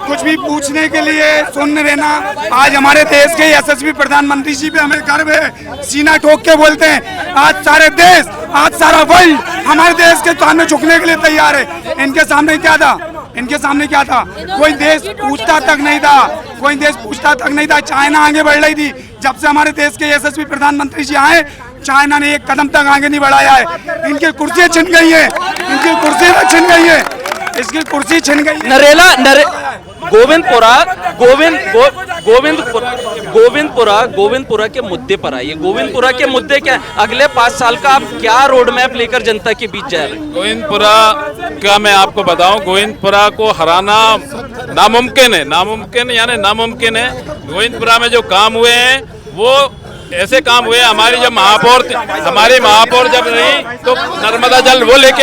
कुछ भी पूछने के लिए सुन रहना। आज हमारे देश के यशस्वी प्रधानमंत्री जी पे हमें गर्व है, सीना ठोक के बोलते हैं। आज सारे देश, आज सारा वर्ल्ड हमारे देश के सामने झुकने के लिए तैयार है। इनके सामने क्या था? कोई देश पूछता तक नहीं था। चाइना आगे बढ़ रही थी। जब से हमारे देश के यशस्वी प्रधानमंत्री जी आए, चाइना ने एक कदम तक आगे नहीं बढ़ाया है। इनकी कुर्सी छिन गई है, इसकी कुर्सी छिन गई। गोविंदपुरा गोविंदपुरा के मुद्दे पर आइए। गोविंदपुरा के मुद्दे क्या है? अगले 5 साल का आप क्या रोड मैप लेकर जनता के बीच जा रहे हैं? गोविंदपुरा का मैं आपको बताऊं, गोविंदपुरा को हराना नामुमकिन है, नामुमकिन है। गोविंदपुरा में जो काम हुए हैं वो ऐसे काम हुए। हमारी जब महापौर जब रही तो नर्मदा जल वो लेके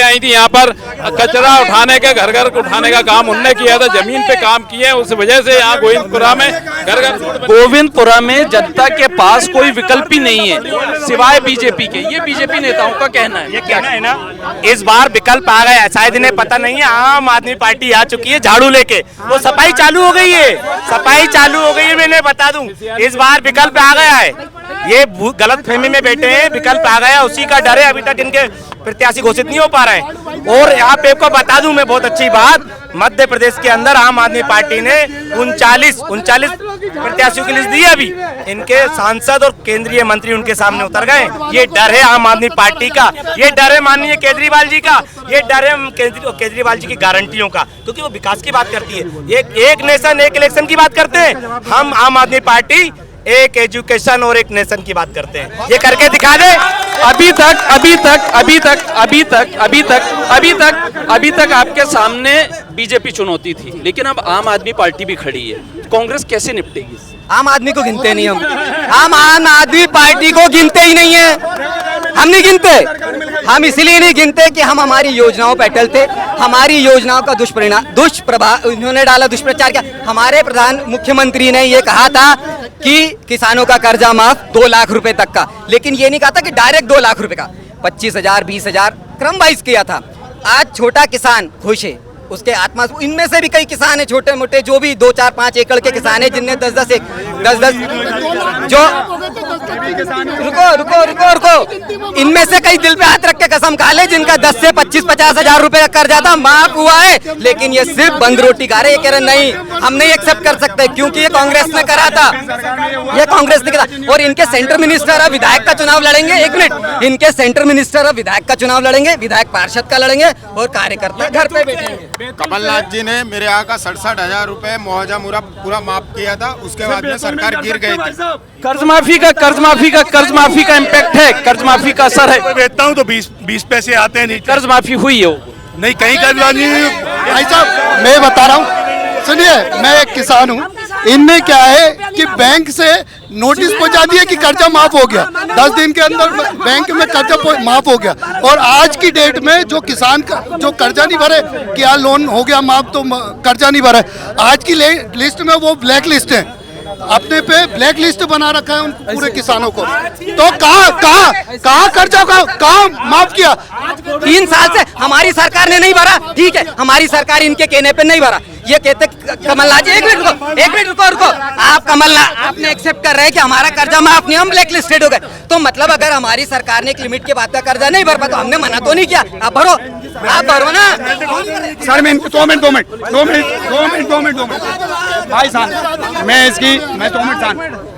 आई थी यहाँ पर कचरा उठाने के घर घर उठाने का काम उनने किया था, जमीन पे काम किए, उस वजह से यहाँ गोविंदपुरा में घर घर। गोविंदपुरा में जनता के पास कोई विकल्प ही नहीं है सिवाय बीजेपी के, ये बीजेपी नेताओं का कहना है। ये कहना है ना, इस बार विकल्प आ गया है, शायद इन्हें पता नहीं है। आम आदमी पार्टी आ चुकी है झाड़ू लेके, वो सफाई चालू हो गई है, मैंने बता दूं इस बार विकल्प आ गया है। ये गलत फहमी में बैठे हैं, विकल्प आ गया, उसी का डर है। अभी तक इनके प्रत्याशी घोषित नहीं हो पा रहे हैं। और यहाँ पे आपको बता दूं मैं बहुत अच्छी बात, मध्य प्रदेश के अंदर आम आदमी पार्टी ने 39 प्रत्याशियों की लिस्ट दी है। अभी इनके सांसद और केंद्रीय मंत्री उनके सामने उतर गए। ये डर है आम आदमी पार्टी का, ये डर है माननीय केजरीवाल जी का, ये डर है केजरीवाल जी की गारंटियों का, क्योंकि वो विकास की बात करती है। एक नेशन एक इलेक्शन की बात करते हैं, हम आम आदमी पार्टी एक एजुकेशन और एक नेशन की बात करते हैं। ये करके दिखा दे। अभी तक आपके सामने बीजेपी चुनौती थी, लेकिन अब आम आदमी पार्टी भी खड़ी है। कांग्रेस कैसे निपटेगी? आम आदमी को गिनते नहीं हम आम आदमी पार्टी को गिनते ही नहीं है। हम नहीं गिनते, हम इसलिए नहीं गिनते कि हम हमारी योजनाओं पर अटल थे। हमारी योजनाओं का दुष्प्रभाव इन्होंने डाला, दुष्प्रचार किया। हमारे प्रधान मुख्यमंत्री ने ये कहा था कि किसानों का कर्जा माफ 2 लाख रुपए तक का, लेकिन ये नहीं कहा था कि डायरेक्ट 2 लाख रुपए का, 25,000 20,000 क्रम वाइज किया था। आज छोटा किसान खुश है, उसके आत्मा, इनमें से भी कई किसान है छोटे मोटे जो भी 2, 4, 5 एकड़ के किसान है, जिनने 10 जो रुको इनमें से कई दिल पे हाथ रख के कसम खा ले जिनका 10 से 25-50 हजार रुपए का कर्जा था माफ हुआ है, लेकिन ये सिर्फ बंद रोटी खा रहे। ये कह रहे नहीं, हम नहीं एक्सेप्ट कर सकते क्योंकि ये कांग्रेस ने करा था, ये कांग्रेस ने करा। और इनके सेंटर मिनिस्टर अब विधायक का चुनाव लड़ेंगे। 1 मिनट, इनके सेंटर मिनिस्टर अब विधायक का चुनाव लड़ेंगे, विधायक पार्षद का लड़ेंगे और कार्यकर्ता घर पे बैठेंगे। कमलनाथ जी ने मेरे यहाँ का 67,000 रुपए मुआवजा पूरा माफ किया था, उसके बाद में सरकार गिर गई थी। कर्ज माफी का इम्पैक्ट है, कर्ज माफी का असर है। बेचता हूँ तो 20 पैसे आते हैं, नहीं कर्ज माफी हुई है नहीं, कहीं कर्ज नहीं। भाई साहब मैं बता रहा हूँ, सुनिए, मैं एक किसान हूँ। इनमें क्या है कि बैंक से नोटिस पहुंचा दिया कि कर्जा माफ हो गया, 10 दिन के अंदर बैंक में कर्जा माफ हो गया। और आज की डेट में जो किसान का जो कर्जा नहीं भरे, क्या लोन हो गया माफ तो कर्जा नहीं भरे, आज की लिस्ट में वो ब्लैक लिस्ट है, अपने पे ब्लैक लिस्ट बना रखा है उन पूरे किसानों को। तो कहाँ कर्जा कहाँ माफ किया? 3 साल से हमारी सरकार ने नहीं भरा, ठीक है, हमारी सरकार इनके कहने पे नहीं भरा। ये कहते कमलनाथ जी, एक मिनट रुको, आप कमलनाथ आपने एक्सेप्ट कर रहे हैं कि हमारा कर्जा माफ नहीं, हम ब्लैक लिस्टेड हो गए। तो मतलब अगर हमारी सरकार ने एक लिमिट के बाद का कर्जा नहीं भर पाया तो हमने मना तो नहीं किया, आप भरो ना। सर मैं 2 मिनट भाई साहब,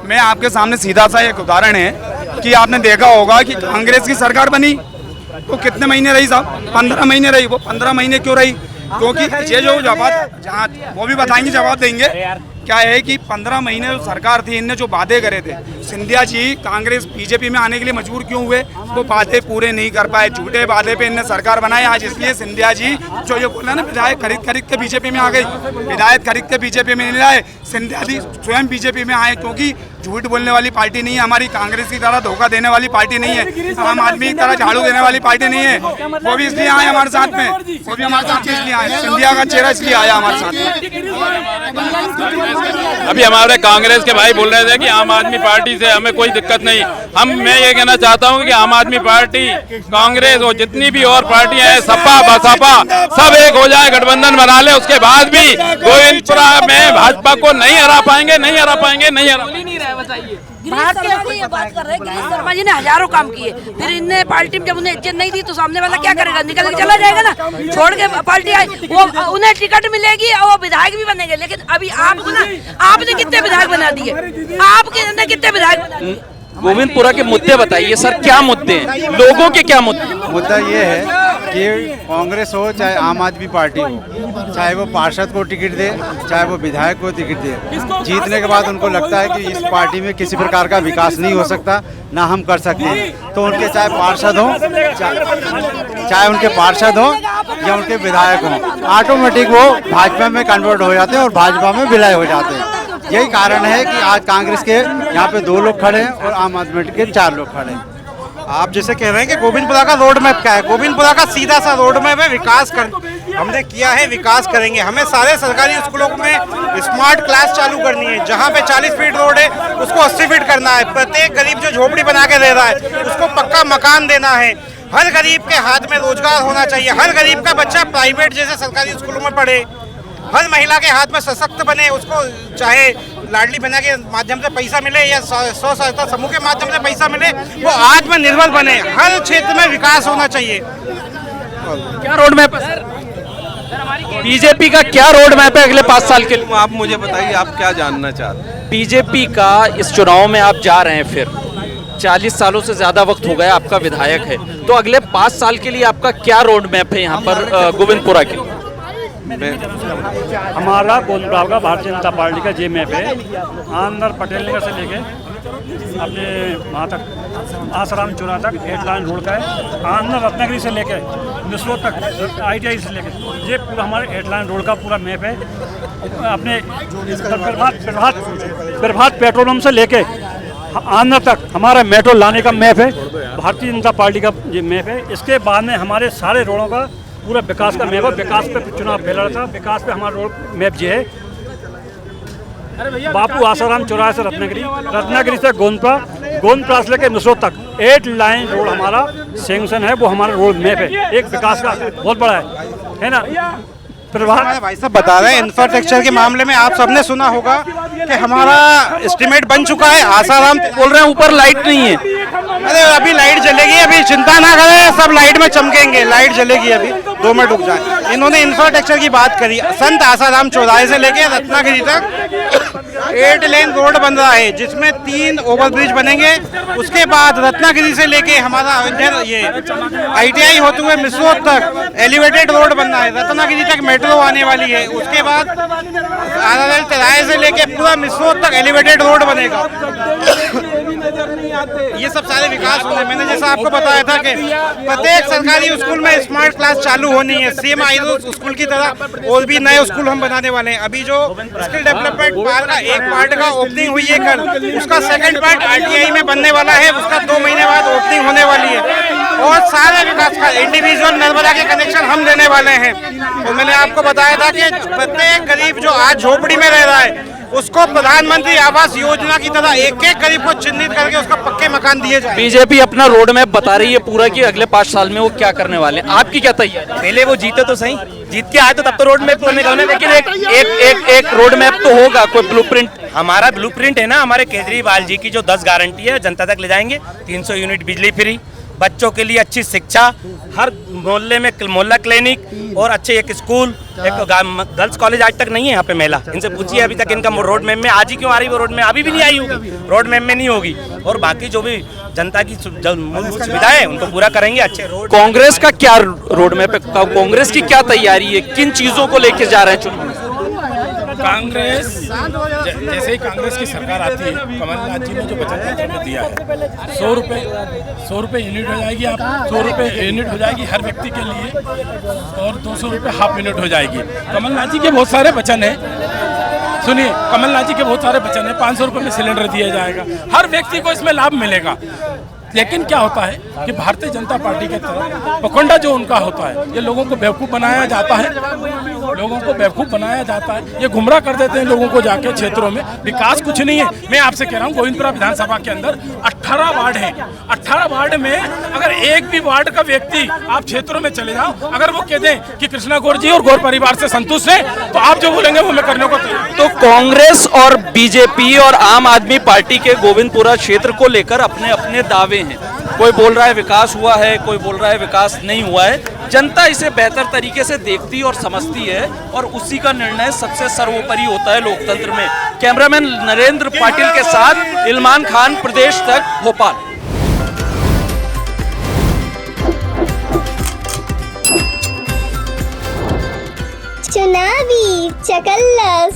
मैं आपके सामने सीधा सा एक उदाहरण है कि आपने देखा होगा कि कांग्रेस की सरकार बनी तो कितने महीने रही साहब? 15 महीने रही। वो 15 महीने क्यों रही? क्योंकि ये जो जवाब जहाँ वो भी बताएंगे, जवाब देंगे। क्या है कि 15 महीने जो सरकार थी, इनने जो वादे करे थे, सिंधिया जी कांग्रेस बीजेपी में आने के लिए मजबूर क्यों हुए? वो वादे पूरे नहीं कर पाए, झूठे वादे पे इनने सरकार बनाई। आज इसलिए सिंधिया जी जो ये बोला ना, विधायक खरीद के बीजेपी में आ गई, विधायक खरीद के बीजेपी में नहीं आए, सिंधिया जी स्वयं बीजेपी में आए, क्योंकि झूठ बोलने वाली पार्टी नहीं है हमारी, कांग्रेस की तरह धोखा देने वाली पार्टी नहीं है, आम आदमी की तरह झाड़ू देने वाली पार्टी नहीं है। वो भी इसलिए आए हमारे साथ में, वो भी हमारे साथ इसलिए आए, सिंधिया का चेहरा इसलिए आया हमारे साथ में। अभी हमारे कांग्रेस के भाई बोल रहे थे कि आम आदमी पार्टी से हमें कोई दिक्कत नहीं। मैं ये कहना चाहता हूँ कि आम आदमी पार्टी, कांग्रेस और जितनी भी और पार्टियां हैं, सपा बसपा सब एक हो जाए, गठबंधन बना ले, उसके बाद भी गोविंदपुरा में भाजपा को नहीं हरा पाएंगे। ये बात कर रहे हैं गिरीश शर्मा जी ने हजारों काम किए, फिर इनने पार्टी में जब उन्हें इज्जत नहीं दी तो सामने वाला क्या करेगा? निकल के चला जाएगा ना, छोड़ के पार्टी आई, वो उन्हें टिकट मिलेगी और वो विधायक भी बनेंगे। लेकिन अभी आपने कितने विधायक बना दिए? आपने कितने विधायक? गोविंदपुरा के मुद्दे बताइए सर, क्या मुद्दे हैं, लोगों के क्या मुद्दे? मुद्दा ये है कि कांग्रेस हो चाहे आम आदमी पार्टी हो, चाहे वो पार्षद को टिकट दे चाहे वो विधायक को टिकट दे, जीतने के बाद उनको लगता है कि इस पार्टी में किसी प्रकार का विकास नहीं हो सकता, ना हम कर सकते हैं, तो उनके चाहे पार्षद हो चाहे उनके पार्षद हो या उनके विधायक हो, ऑटोमेटिक वो भाजपा में कन्वर्ट हो जाते हैं और भाजपा में विलय हो जाते हैं। यही कारण है कि आज कांग्रेस के यहाँ पे 2 लोग खड़े हैं और आम आदमी के 4 लोग खड़े हैं। आप जैसे कह रहे हैं कि गोविंदपुरा का रोड मैप क्या है, गोविंदपुरा का सीधा सा रोड मैप है विकास कर, हमने किया है विकास करेंगे। हमें सारे सरकारी स्कूलों में स्मार्ट क्लास चालू करनी है, जहाँ पे 40 फीट रोड है उसको 80 फीट करना है, प्रत्येक गरीब जो झोपड़ी बना के दे रहा है उसको पक्का मकान देना है, हर गरीब के हाथ में रोजगार होना चाहिए, हर गरीब का बच्चा प्राइवेट जैसे सरकारी स्कूलों में पढ़े, हर महिला के हाथ में सशक्त बने, उसको चाहे लाडली बना के माध्यम से पैसा मिले या स्व सहायता समूह के माध्यम से पैसा मिले, वो आत्मनिर्भर बने, हर क्षेत्र में विकास होना चाहिए। क्या रोड मैप है बीजेपी का, क्या रोड मैप है अगले 5 साल के लिए? आप मुझे बताइए, आप क्या जानना चाहते हैं? बीजेपी का इस चुनाव में आप जा रहे हैं, फिर 40 सालों से ज्यादा वक्त हो गया, आपका विधायक है, तो अगले 5 साल के लिए आपका क्या रोड मैप है यहाँ पर गोविंदपुरा के? हमारा गोविंदपुरा का भारतीय जनता पार्टी का जे मैप है, आंध्र पटेल नगर से लेके अपने वहाँ तक आसाराम चौराहा तक 8 लाइन रोड का है, आंध्र रत्नागिरी से लेके मिसरोद तक ITI से लेके, ये पूरा हमारे 8 लाइन रोड का पूरा मैप है। अपने प्रभात पेट्रोलियम से लेके आंध्र तक हमारा मेट्रो लाने का मैप है, भारतीय जनता पार्टी का ये मैप है। इसके बाद में हमारे सारे रोडों का पूरा विकास का मैप है, विकास पे चुनाव फैला रहा था, विकास पे हमारा रोड मैप ये है, बापू आसाराम चौराहे से रत्नागिरी, रत्नागिरी से गोविंदपुरा, गोविंदपुरा से लेकर मिसरोद तक 8 लाइन रोड हमारा सैंक्शन है, वो हमारा रोड मैप है, एक विकास का बहुत बड़ा है ना। भाई साहब बता रहे हैं इंफ्रास्ट्रक्चर के मामले में आप सबने सुना होगा कि हमारा एस्टिमेट बन चुका है, आसाराम बोल रहे हैं ऊपर लाइट नहीं है। अरे अभी लाइट जलेगी, अभी चिंता ना करें, सब लाइट में चमकेंगे, लाइट जलेगी, अभी 2 मिनट रुक जाए। इन्होंने इंफ्रास्ट्रक्चर की बात करी, संत आसाराम चौराहे से लेके रत्नागिरी तक 8 लेन रोड बन रहा है, जिसमें 3 ओवरब्रिज बनेंगे, उसके बाद रत्नागिरी से लेके हमारा इधर ये ITI होते हुए मिसरोद तक एलिवेटेड रोड बनना है, रत्नागिरी तक मेट्रो आने वाली है, उसके बाद RRL तिराहे से लेके पूरा मिसरोद तक एलिवेटेड रोड बनेगा। ये सब सारे विकास होंगे। मैंने जैसा आपको बताया था कि प्रत्येक सरकारी स्कूल में स्मार्ट क्लास चालू होनी है, सेम आईरो स्कूल की तरह और भी नए स्कूल हम बनाने वाले हैं। अभी जो स्किल डेवलपमेंट पार्क का एक पार्ट का ओपनिंग हुई है कल, उसका सेकंड पार्ट RTI में बनने वाला है, उसका 2 महीने बाद ओपनिंग होने वाली है, और सारे विकास का इंडिविजुअल नर्मदा के कनेक्शन हम देने वाले हैं। तो मैंने आपको बताया था कि प्रत्येक गरीब जो आज झोपड़ी में रह रहा है उसको प्रधानमंत्री आवास योजना की तरह एक एक गरीब को चिन्हित करके उसका पक्के मकान दिए जाए। बीजेपी अपना रोड मैप बता रही है पूरा कि अगले 5 साल में वो क्या करने वाले हैं, आपकी क्या तैयारी? पहले वो जीते तो सही, जीत के आए तो तब तो रोड मैप करने का, लेकिन एक रोड मैप तो होगा, कोई ब्लूप्रिंट। हमारा ब्लूप्रिंट है ना, हमारे केजरीवाल जी की जो 10 गारंटी है जनता तक ले जाएंगे। 300 यूनिट बिजली फ्री, बच्चों के लिए अच्छी शिक्षा, हर मोहल्ले में मोहल्ला क्लिनिक और अच्छे एक स्कूल, एक गर्ल्स कॉलेज आज तक नहीं है यहाँ पे महिला, इनसे पूछिए अभी तक इनका रोड मैप में आज ही क्यों आ रही, वो रोड में अभी भी नहीं आई होगी, रोड मैप में नहीं होगी। और बाकी जो भी जनता की मूलभूत सुविधाएं है उनको पूरा करेंगे। अच्छे रोड। कांग्रेस का क्या रोड मैप है, कांग्रेस की क्या तैयारी है, किन चीजों को लेकर जा रहे हैं चुनाव? कांग्रेस जैसे ही कांग्रेस की सरकार आती है, कमलनाथ जी ने जो बचत दिया है 100 रुपये यूनिट हो जाएगी, आप 100 रुपये यूनिट हो जाएगी हर व्यक्ति के लिए, और 200 रुपये हाफ यूनिट हो जाएगी। कमलनाथ जी के बहुत सारे वचन है, सुनिए, कमलनाथ जी के बहुत सारे वचन है। 500 रुपये में सिलेंडर दिया जाएगा, हर व्यक्ति को इसमें लाभ मिलेगा। लेकिन क्या होता है कि भारतीय जनता पार्टी के तरफ पखंडा जो उनका होता है, ये लोगों को बेवकूफ़ बनाया जाता है, लोगों को बेवकूफ़ बनाया जाता है, ये गुमराह कर देते हैं लोगों को जाके क्षेत्रों में। विकास कुछ नहीं है। मैं आपसे कह रहा हूँ, गोविंदपुरा विधानसभा के अंदर 18 वार्ड हैं, 18 वार्ड में अगर एक भी वार्ड का व्यक्ति आप क्षेत्रों में चले जाओ, अगर वो कह दें कि कृष्णा गौर जी और गौर परिवार से संतुष्ट है, तो आप जो बोलेंगे वो मैं करने को तैयार। तो कांग्रेस और बीजेपी और आम आदमी पार्टी के गोविंदपुरा क्षेत्र को लेकर अपने अपने दावे हैं। कोई बोल रहा है विकास हुआ है, कोई बोल रहा है विकास नहीं हुआ है। जनता इसे बेहतर तरीके से देखती और समझती है, और उसी का निर्णय सबसे सर्वोपरि होता है लोकतंत्र में। कैमरामैन नरेंद्र पाटिल के साथ इल्मान खान, प्रदेश तक, भोपाल। चकल्लस।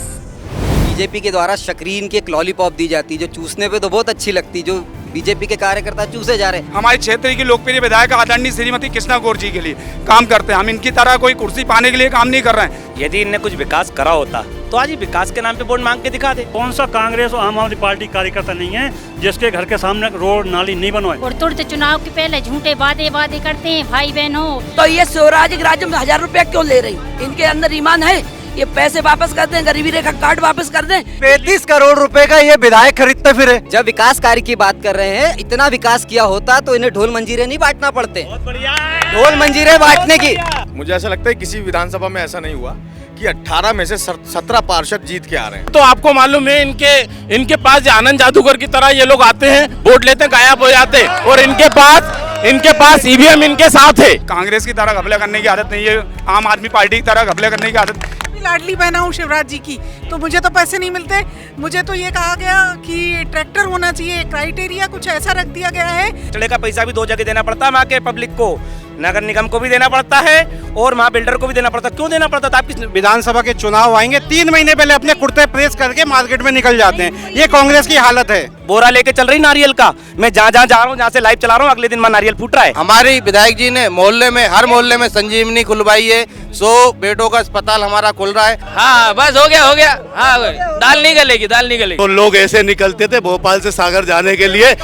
बीजेपी के द्वारा शक्रीन की एक लॉलीपॉप दी जाती है जो चूसने पे तो बहुत अच्छी लगती, जो बीजेपी के कार्यकर्ता चूसे जा रहे हैं। हमारे क्षेत्र की लोकप्रिय विधायक आदरणीय श्रीमती कृष्णा गौर जी के लिए काम करते हैं, हम इनकी तरह कोई कुर्सी पाने के लिए काम नहीं कर रहे हैं। यदि इनने कुछ विकास करा होता तो आज ही विकास के नाम पे वोट मांग के दिखा दे। कौन सा कांग्रेस और आम आदमी पार्टी कार्यकर्ता नहीं है जिसके घर के सामने रोड नाली नहीं बनवाए। और तुरंत चुनाव के पहले झूठे वादे करते हैं भाई बहनों। तो ये स्वराज राज्य में 1000 रुपया क्यों ले रही? इनके अंदर ईमान है? ये पैसे वापस कर दें, गरीबी रेखा कार्ड वापस कर दें। 35 करोड़ रुपए का ये विधायक खरीदते फिरे। जब विकास कार्य की बात कर रहे हैं, इतना विकास किया होता तो इन्हें ढोल मंजीरे नहीं बांटना पड़ते। ढोल मंजीरे बांटने की मुझे ऐसा लगता है किसी विधानसभा में ऐसा नहीं हुआ कि 18 में से 17 पार्षद जीत के आ रहे हैं। तो आपको मालूम है इनके पास आनंद जादूगर की तरह ये लोग आते हैं, वोट लेते हैं, गायब हो जाते हैं, और इनके पास ईवीएम इनके साथ है। कांग्रेस की तरह घपले करने की आदत नहीं है, आम आदमी पार्टी की तरह घपले करने की आदत। लाडली बहना हूँ शिवराज जी की, तो मुझे तो पैसे नहीं मिलते। मुझे तो ये कहा गया कि ट्रैक्टर होना चाहिए, क्राइटेरिया कुछ ऐसा रख दिया गया है। चले का पैसा भी 2 जगह देना पड़ता है, वहाँ के पब्लिक को, नगर निगम को भी देना पड़ता है और वहाँ बिल्डर को भी देना पड़ता है। क्यों देना पड़ता था? आप विधानसभा के चुनाव आएंगे, 3 महीने पहले अपने कुर्ते प्रेस करके मार्केट में निकल जाते हैं। ये कांग्रेस की हालत है। बोरा लेके चल रही नारियल का, मैं जहाँ जा रहा हूँ, जहाँ से लाइव चला रहा हूँ, अगले दिन वहाँ नारियल फूट रहा है। हमारे विधायक जी ने मोहल्ले में, हर मोहल्ले में संजीवनी खुलवाई है। 100 बेडों का अस्पताल हमारा खुल रहा है। हाँ बस हो गया। हाँ दाल नहीं गलेगी। तो लोग ऐसे निकलते थे भोपाल से सागर जाने के लिए,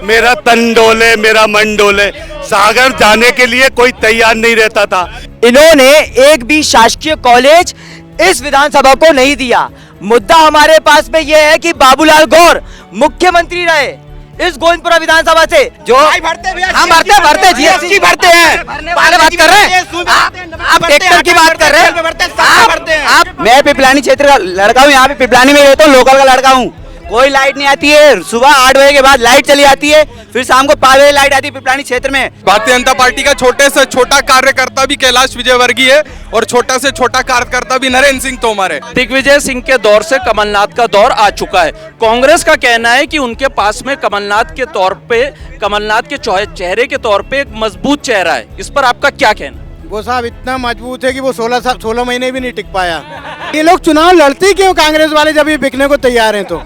मेरा तन डोले मेरा मन डोले, सागर जाने के लिए कोई तैयार नहीं रहता था। इन्होंने एक भी शासकीय कॉलेज इस विधानसभा को नहीं दिया। मुद्दा हमारे पास में यह है कि बाबूलाल गौर मुख्यमंत्री रहे इस गोविंदपुरा विधानसभा से, जो हम भरते जीएसटी भरते हैं। पहले बात कर रहे हैं आप ट्रैक्टर की बात कर रहे हैं। मैं पिपलानी क्षेत्र का लड़का हूँ, यहाँ पे पिपलानी में रहता हूँ, लोकल का लड़का हूँ। कोई लाइट नहीं आती है, सुबह 8 बजे के बाद लाइट चली जाती है, फिर शाम को 5 बजे लाइट आती है पिपलानी क्षेत्र में। भारतीय जनता पार्टी का छोटे से छोटा कार्यकर्ता भी कैलाश विजयवर्गीय है और छोटा से छोटा कार्यकर्ता भी नरेंद्र सिंह तोमर है। दिग्विजय सिंह के दौर से कमलनाथ का दौर आ चुका है। कांग्रेस का कहना है कि उनके पास में कमलनाथ के चेहरे के तौर पे एक मजबूत चेहरा है। इस पर आपका क्या कहना? वो साहब इतना मजबूत है कि वो 16 महीने भी नहीं टिक पाया। ये लोग चुनाव लड़ते क्यों कांग्रेस वाले, जब ये बिकने को तैयार हैं? तो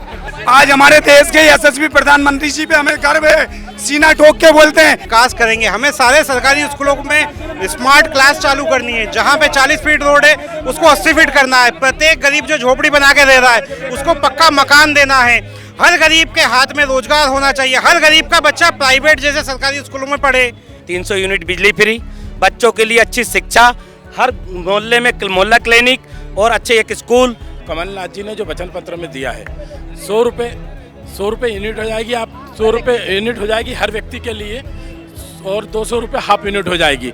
आज हमारे देश के यशस्वी प्रधानमंत्री जी पे हमें गर्व है, सीना ठोक के बोलते हैं। विकास करेंगे, हमें सारे सरकारी स्कूलों में स्मार्ट क्लास चालू करनी है। जहाँ पे 40 फीट रोड है उसको 80 फीट करना है। प्रत्येक गरीब जो झोपड़ी बना के दे रहा है उसको पक्का मकान देना है। हर गरीब के हाथ में रोजगार होना चाहिए। हर गरीब का बच्चा प्राइवेट जैसे सरकारी स्कूलों में पढ़े। 300 यूनिट बिजली फ्री, बच्चों के लिए अच्छी शिक्षा, हर मोहल्ले में मोहल्ला क्लिनिक और अच्छे एक स्कूल। कमलनाथ जी ने जो वचन पत्र में दिया है, 100 रुपये यूनिट हो जाएगी, आप 100 रुपये यूनिट हो जाएगी हर व्यक्ति के लिए, और 200 रुपये हाफ यूनिट हो जाएगी।